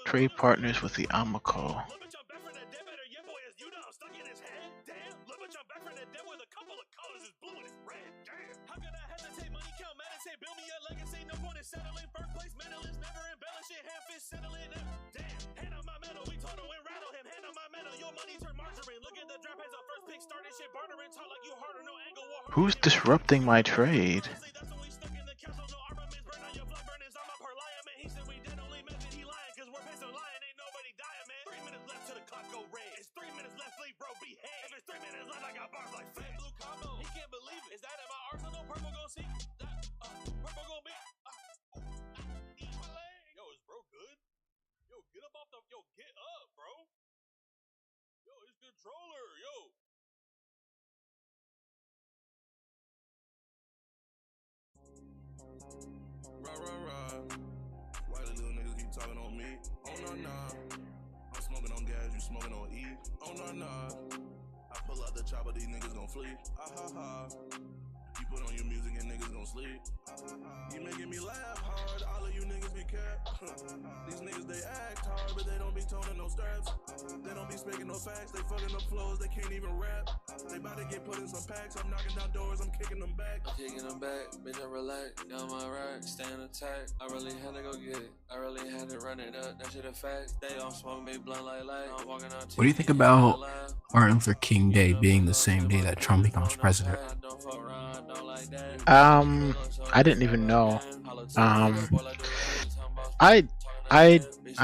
Trade partners with the Amako. Who's disrupting my trade? Why the little niggas keep talking on me? Oh no nah. I'm smoking on gas, you smoking on E. Oh no nah. I pull out the chopper, these niggas gon' flee. Ah ha ha. You put on your music and niggas gon' sleep. Ah ha ha. You making me laugh hard, all of you niggas be capped. These niggas they act hard, but they don't be toning no straps. They don't be speaking no facts, they fucking up flows, they can't even rap. They about to get put in some packs, I'm knocking down doors, I'm kicking them back. I'm kicking them back, bitch, I relax, down my rack, stand attack. I really had to go get it, I really had to run it up, that shit a fact. They all smoke me blunt like light, I'm walking out. What do you think about Martin Luther King Day being the same day that Trump becomes president? I didn't even know. I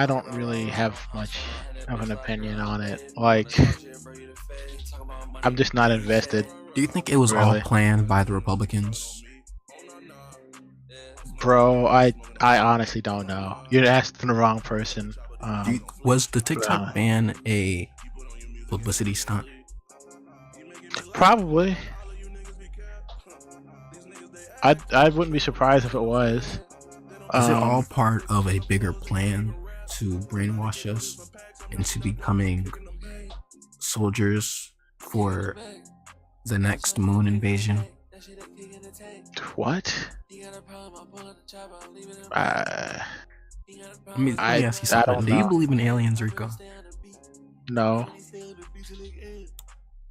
don't really have much of an opinion on it. Like, I'm just not invested. Do you think it was all planned by the Republicans? Bro, I honestly don't know. You're asking the wrong person. Was the TikTok ban a publicity stunt? Probably. I wouldn't be surprised if it was. Is it all part of a bigger plan to brainwash us into becoming soldiers for the next moon invasion? What? Let me ask you something. Do you believe in aliens, Rico? No.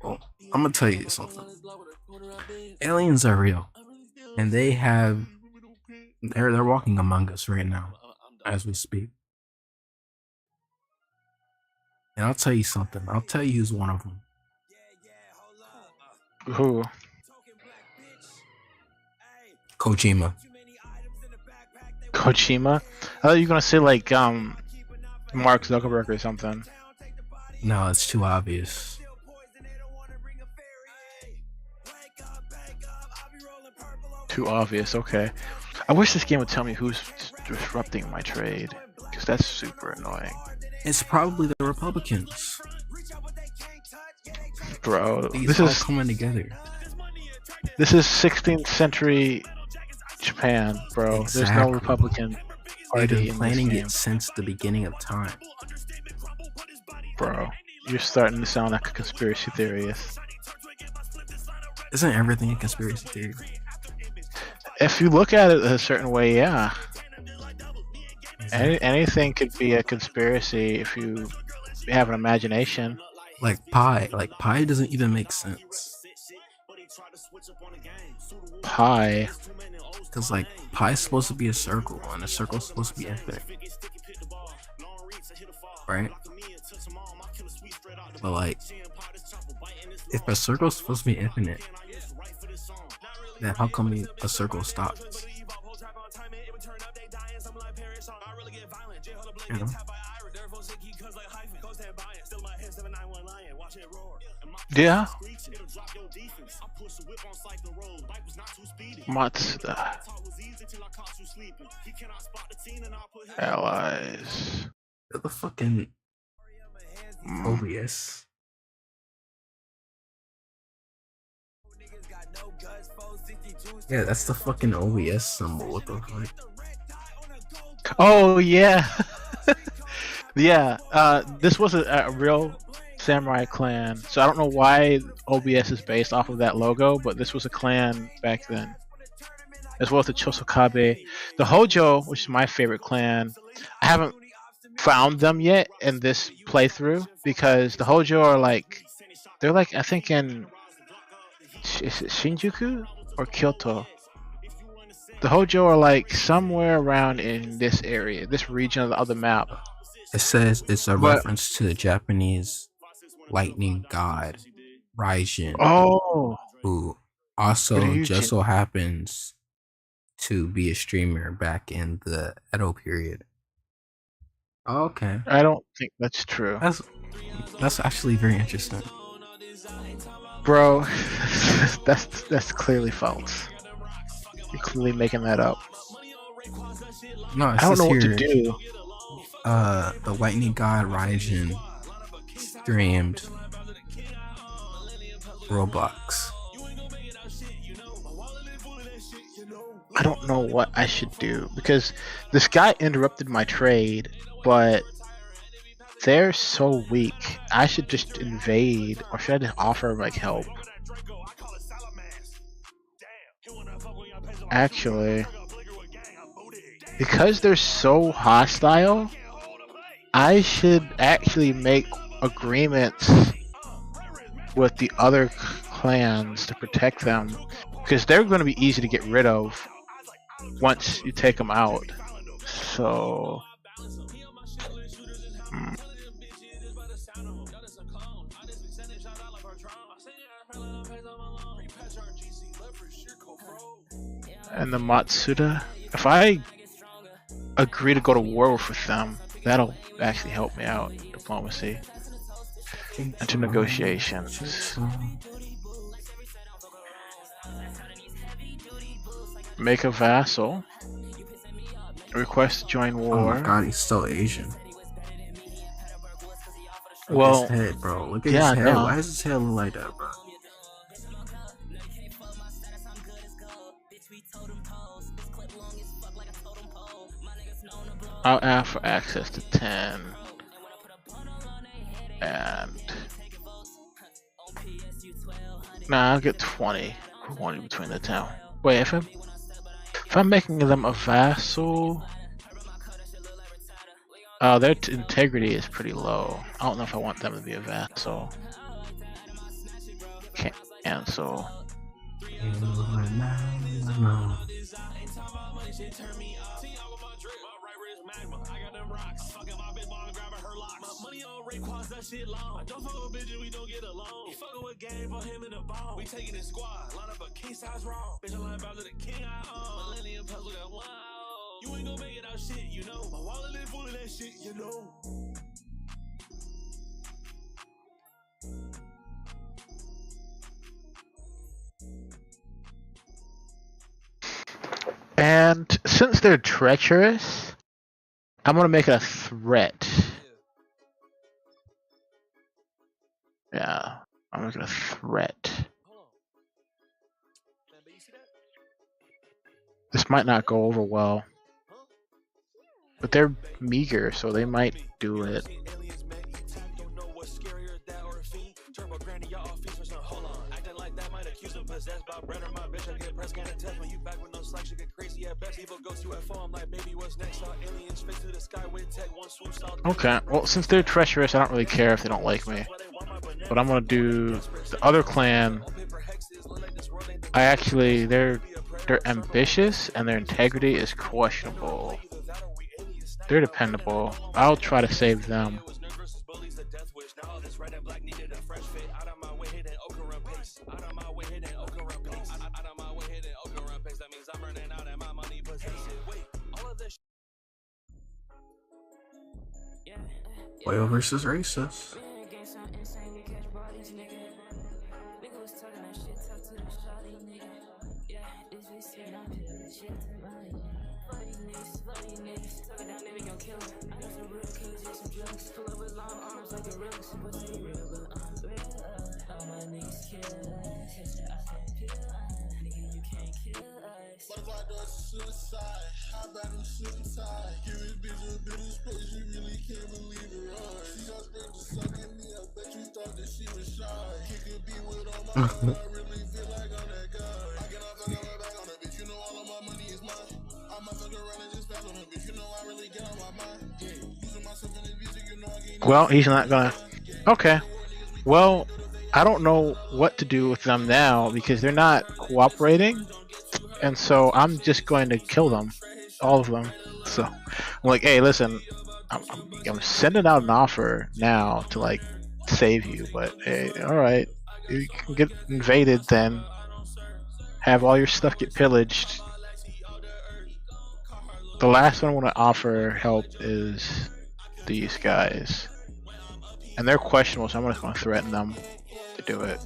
Well, I'm gonna tell you something. Aliens are real, and they're walking among us right now as we speak. And I'll tell you something. I'll tell you who's one of them. Who? Kojima. Kojima? I thought you were gonna say like Mark Zuckerberg or something. No, it's too obvious. Too obvious, okay. I wish this game would tell me who's disrupting my trade, because that's super annoying. It's probably the Republicans. Bro, this is coming together. This is 16th century Japan, bro. Exactly. There's no Republican party. They've been planning it since the beginning of time. Bro, you're starting to sound like a conspiracy theorist. Isn't everything a conspiracy theory? If you look at it a certain way, yeah. Anything could be a conspiracy if you have an imagination. Like pi. Like pi doesn't even make sense. Pi? Because like pi is supposed to be a circle, and a circle is supposed to be infinite. Right? But like, if a circle is supposed to be infinite, then how come a circle stops? You know? Yeah. Matsuda. Allies. The fucking OBS. Yeah, that's the fucking OBS symbol. What the fuck? Oh yeah. Yeah. This was a real samurai clan, so I don't know why OBS is based off of that logo, but this was a clan back then, as well as the Chosokabe. The Hojo, which is my favorite clan, I haven't found them yet in this playthrough because the Hojo are like, they're like, I think in is it Shinjuku or Kyoto? The Hojo are like somewhere around in this area, this region of the map. It says it's a But- reference to the Japanese lightning god Raijin, Oh, who also Ryujin. just so happens to be a streamer back in the Edo period. Okay, I don't think that's true, that's actually very interesting. bro. that's clearly false. You're clearly making that up. No, it I don't says know what here, to do. the lightning god Raijin streamed Roblox. I don't know what I should do because this guy interrupted my trade, but they're so weak. I should just invade, or should I just offer like help? Actually, because they're so hostile, I should actually make agreements with the other clans to protect them, because they're going to be easy to get rid of once you take them out. So and the Matsuda, if I agree to go to war with them, that'll actually help me out. Diplomacy into negotiations. Make a vassal. Request to join Oh war. my god, he's still Asian. Look Well, at his head, bro. Look at yeah, his head. no. Why does his head look like that, bro? I'll ask for access to 10. And nah, I'll get 20. 20 between the 10. Wait, if I'm making them a vassal, their integrity is pretty low. I don't know if I want them to be a vassal. Cancel. And since they're treacherous, I'm gonna make it a threat. Yeah, I'm making a threat. This might not go over well, but they're meager, so they might do it. Okay, well, since they're treacherous, I don't really care if they don't like me. But I'm gonna do the other clan. They're ambitious and their integrity is questionable. They're dependable. I'll try to save them. Oil versus racist. Butterfly doors to the side, hop back and suit and tie. Give this bitch a bit of space, you really can't believe it, right? She got straight to sucking me, I bet you thought that she was shy. Kick a beat with all my heart, I really feel like I'm that guy. I cannot fuck my back on a bitch, you know all of my money is mine. I might fuck around and just pass on a bitch, you know I really get on my mind. Yeah, losing myself in the music, you know I can't. Well, he's not gonna. Okay. Well, I don't know what to do with them now because they're not cooperating, and so I'm just going to kill them, all of them. So I'm like, hey, listen, I'm sending out an offer now to like save you, but hey, all right, you can get invaded, then have all your stuff get pillaged. The last one I want to offer help is these guys, and they're questionable, so I'm just going to threaten them to do it.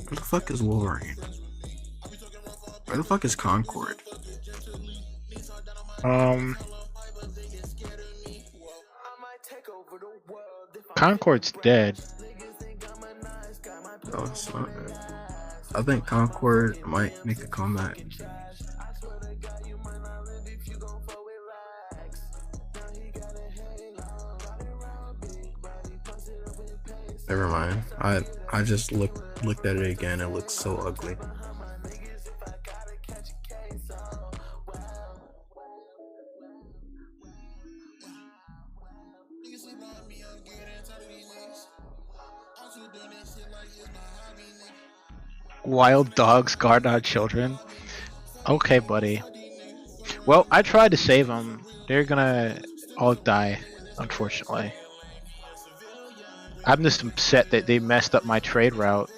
Where the fuck is Wolverine? Where the fuck is Concord? Concord's dead. Oh, it's not. I think Concord might make a comeback. Never mind. I just looked at it again. It looks so ugly. Wild dogs guard our children. Okay, buddy. Well, I tried to save them. They're gonna all die, unfortunately. I'm just upset that they messed up my trade route.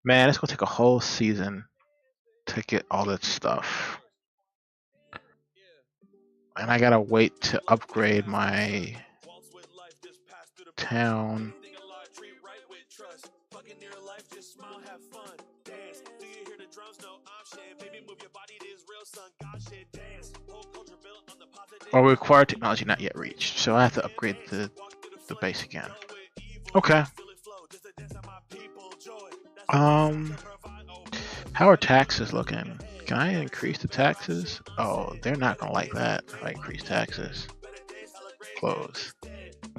Man, it's gonna take a whole season to get all that stuff. And I gotta wait to upgrade my town. Or required technology not yet reached, so I have to upgrade the base again. Okay. How are taxes looking? Can I increase the taxes? Oh, they're not gonna like that if I increase taxes. Close.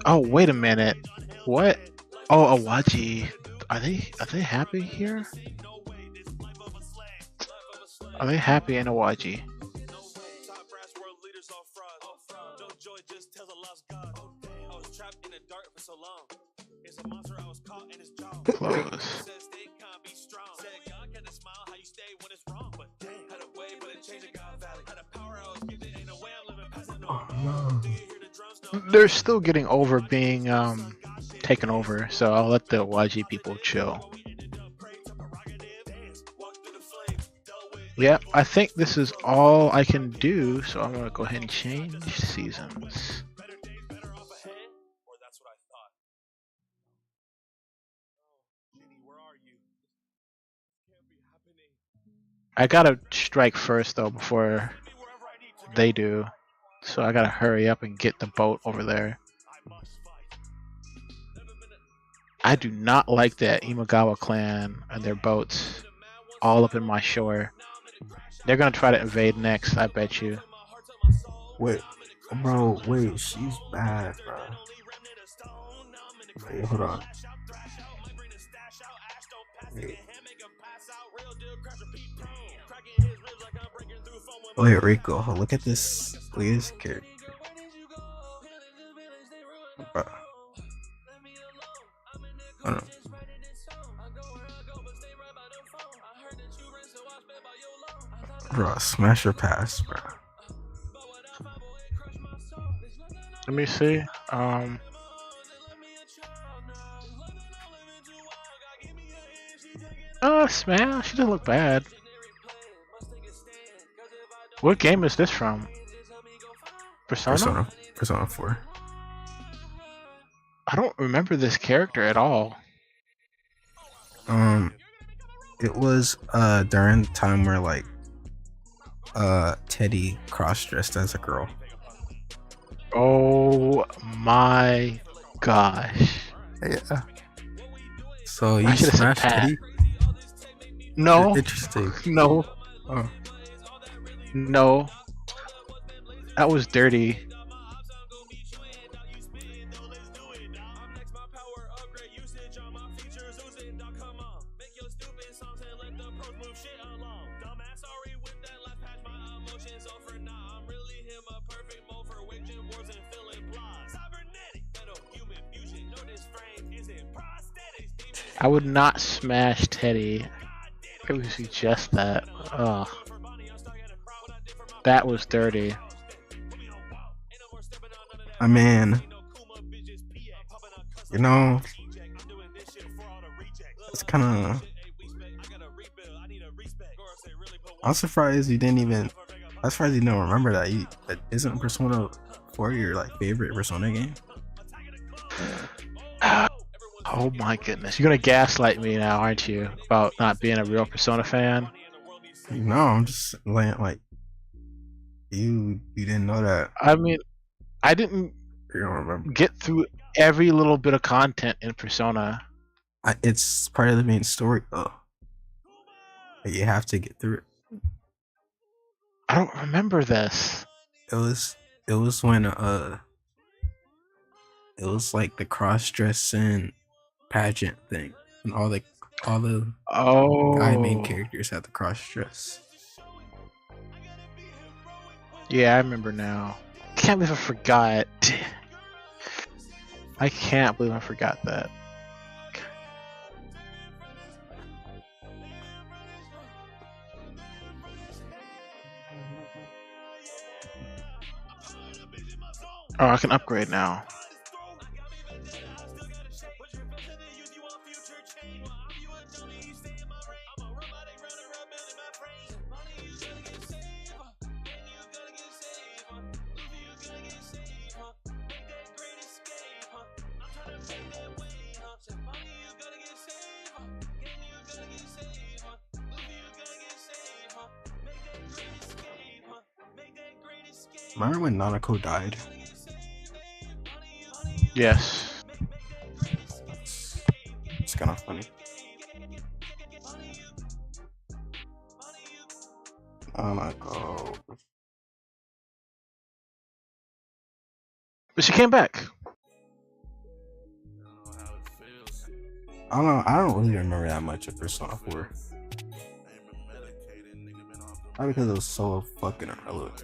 Oh, wait a minute. What? Oh, Awaji. Are they happy here? Are they happy in Awaji? Close. Oh, no. They're still getting over being taken over, so I'll let the YG people chill. Yeah, I think this is all I can do, so I'm gonna go ahead and change seasons. I gotta strike first though before they do, so I gotta hurry up and get the boat over there. I do not like that Imagawa clan and their boats all up in my shore. They're gonna try to invade next, I bet you. Wait, bro, wait, she's bad, bro. Wait, hold on. Wait, Rico, look at this. Look at this character. Bro. I don't know. Bro, smash or pass, bro. Let me see. Smash. She doesn't look bad. What game is this from? Persona? Persona 4. I don't remember this character at all. It was during the time where like Teddy cross-dressed as a girl. Oh my gosh. Yeah. So I you should've said smashed Pat. Teddy? No. Interesting. No. Oh. No. That was dirty. I would not smash Teddy. I would suggest that. Ugh. That was dirty. I mean, you know, it's kind of. I'm surprised you didn't even. I'm surprised you don't remember that. That isn't Persona 4 your like favorite Persona game? Oh my goodness. You're gonna gaslight me now, aren't you? About not being a real Persona fan? No, I'm just like you didn't know that. I mean, I didn't You don't remember. get through every little bit of content in Persona. It's part of the main story though. You have to get through it. I don't remember this. It was when it was like the cross-dressing pageant thing, and all the guy main characters had the cross-dress. Yeah, I remember now. Can't believe I forgot. I can't believe I forgot that. Oh, I can upgrade now. Remember when Nanako died? Yes. It's kind of funny. Nanako. But she came back. I don't know. I don't really remember that much of Persona 4. Probably because it was so fucking irrelevant.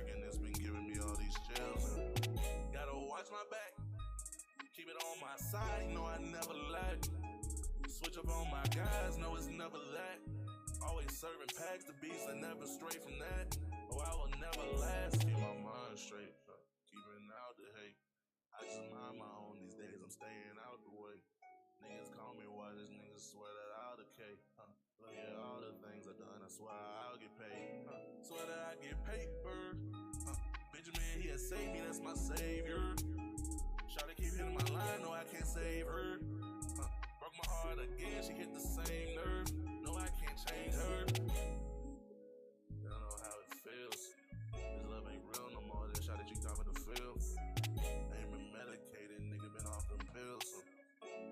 Switch up on my guys, no, it's never that. Always serving packs to beats and never stray from that. Oh, I will never last. Keep my mind straight, keeping out the hate. I just mind my own these days, I'm staying out the way. Niggas call me why these niggas swear that I'll decay. Look at all the things I've done, I swear I'll get paid. Swear that I get paper. Benjamin, he has saved me, that's my savior. Shawty keep hitting my line, no, I can't save her. Broke my heart again, she hit the same nerve. No, I can't change her. I don't know how it feels. This love ain't real no more. This shot that you got me to feel. Ain't been medicated, nigga been off them pills.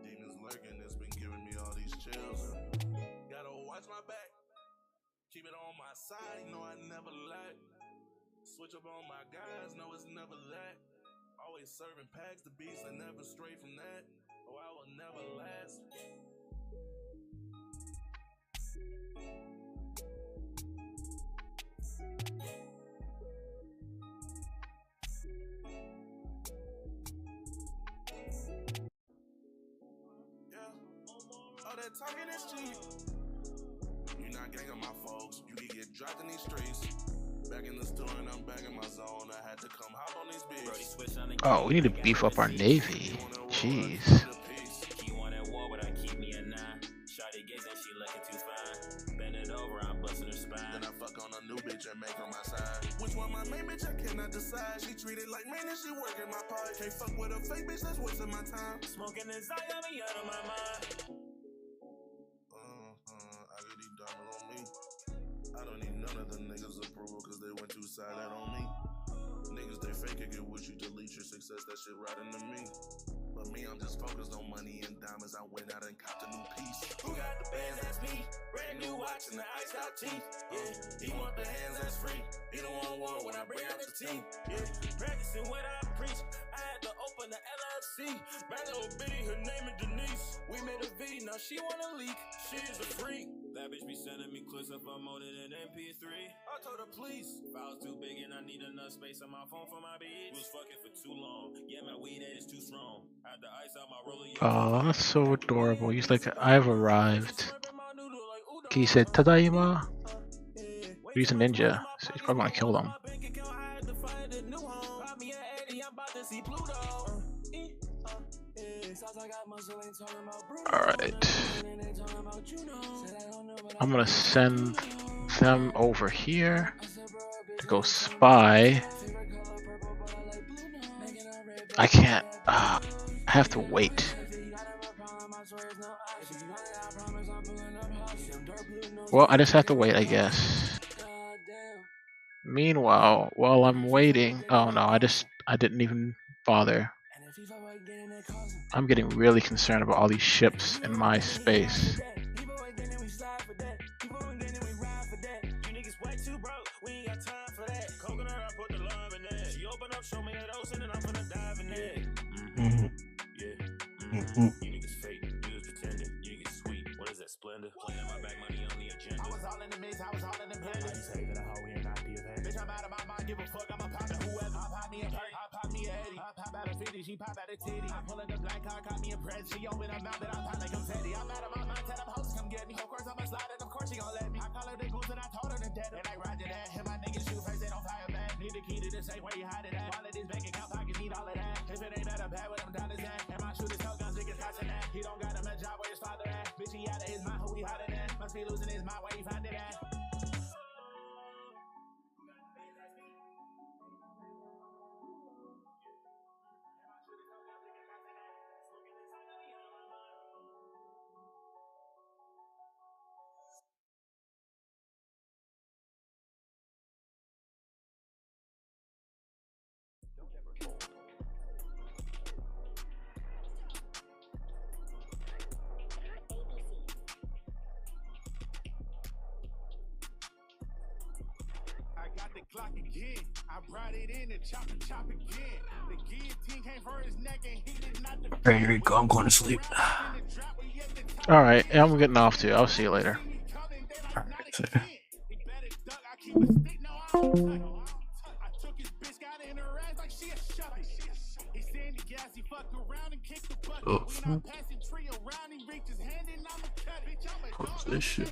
Demons lurking, it's been giving me all these chills. Gotta watch my back. Keep it on my side, no, I never lack. Switch up on my guys, no, it's never that. Always serving packs to beats and never stray from that. Oh, I will never last. Yeah. Oh, that talking is cheap. You not ganging my folks. You can get dropped in these streets. Back in the store and I'm back in my zone. I had to come hop on these beats. Oh, we need to beef up our navy. Jeez. He wanted war, but I keep me a 9. Shawty gazing, she looking too fine. Bend it over, I'm busting her spine. Then I fuck on a new bitch and make her my side. Which want my main bitch, I cannot decide. She treated like man and she working my part. Can't fuck with a fake bitch, that's wasting my time. Smoking this I got me out of my mind. I get these diamonds on me. I don't need none of the niggas' approval cause they went too silent on me. Niggas, they fake it, get with you, delete your success, that shit right into me. But me, I'm just focused on money and diamonds. I went out and copped a new piece. Who got the bands? That's me. Brand new watch and the ice out teeth. Yeah, he want the hands that's free. He don't want war when I bring out the team. Yeah, practicing what I preach. I had to open the LLC. Bad little bitty, her name is Denise. We made a V, now she wanna leak. She is a freak. That bitch be sending me clips if I'm on it in MP3. I told her please. Files too big and I need enough space on my phone for my beats. Was fucking for too long. Yeah, my weed head is too strong. Had the ice out my roller. Oh, that's so adorable. He's like, I've arrived. He said, Tadaima. He's a ninja, so he's probably gonna kill them. Alright. I'm gonna send them over here to go spy. I can't. I have to wait. Well, I just have to wait, I guess. Meanwhile, while I'm waiting, oh no, I didn't even bother. I'm getting really concerned about all these ships in my space. She pop out a titty. I pull up the black car, caught me impressed. She open her mouth and I pop like confetti. I'm out of my mind, tell them hoes come get me. Of course I'ma slide and of course she gon' let me. I call her the goose and I told her to dead. And I roger that. And my niggas shoot first, they don't fire back. Need the key to the safe where you hide it at. All of this bank account pockets need all of that. If it ain't better bad with them dollars at. And my shooters tell guns, niggas passing that. He don't got him a job where his father at. Bitch, he out of his mind, who he hotter than. Must be losing his mind where he find it at. Clock again. I brought it in and chop again. The guillotine came for his neck and he did not defend. Alright, here we go. I'm going to sleep. Alright, I'm getting off too. I'll see you later. Alright, so. Oh. Close this shit.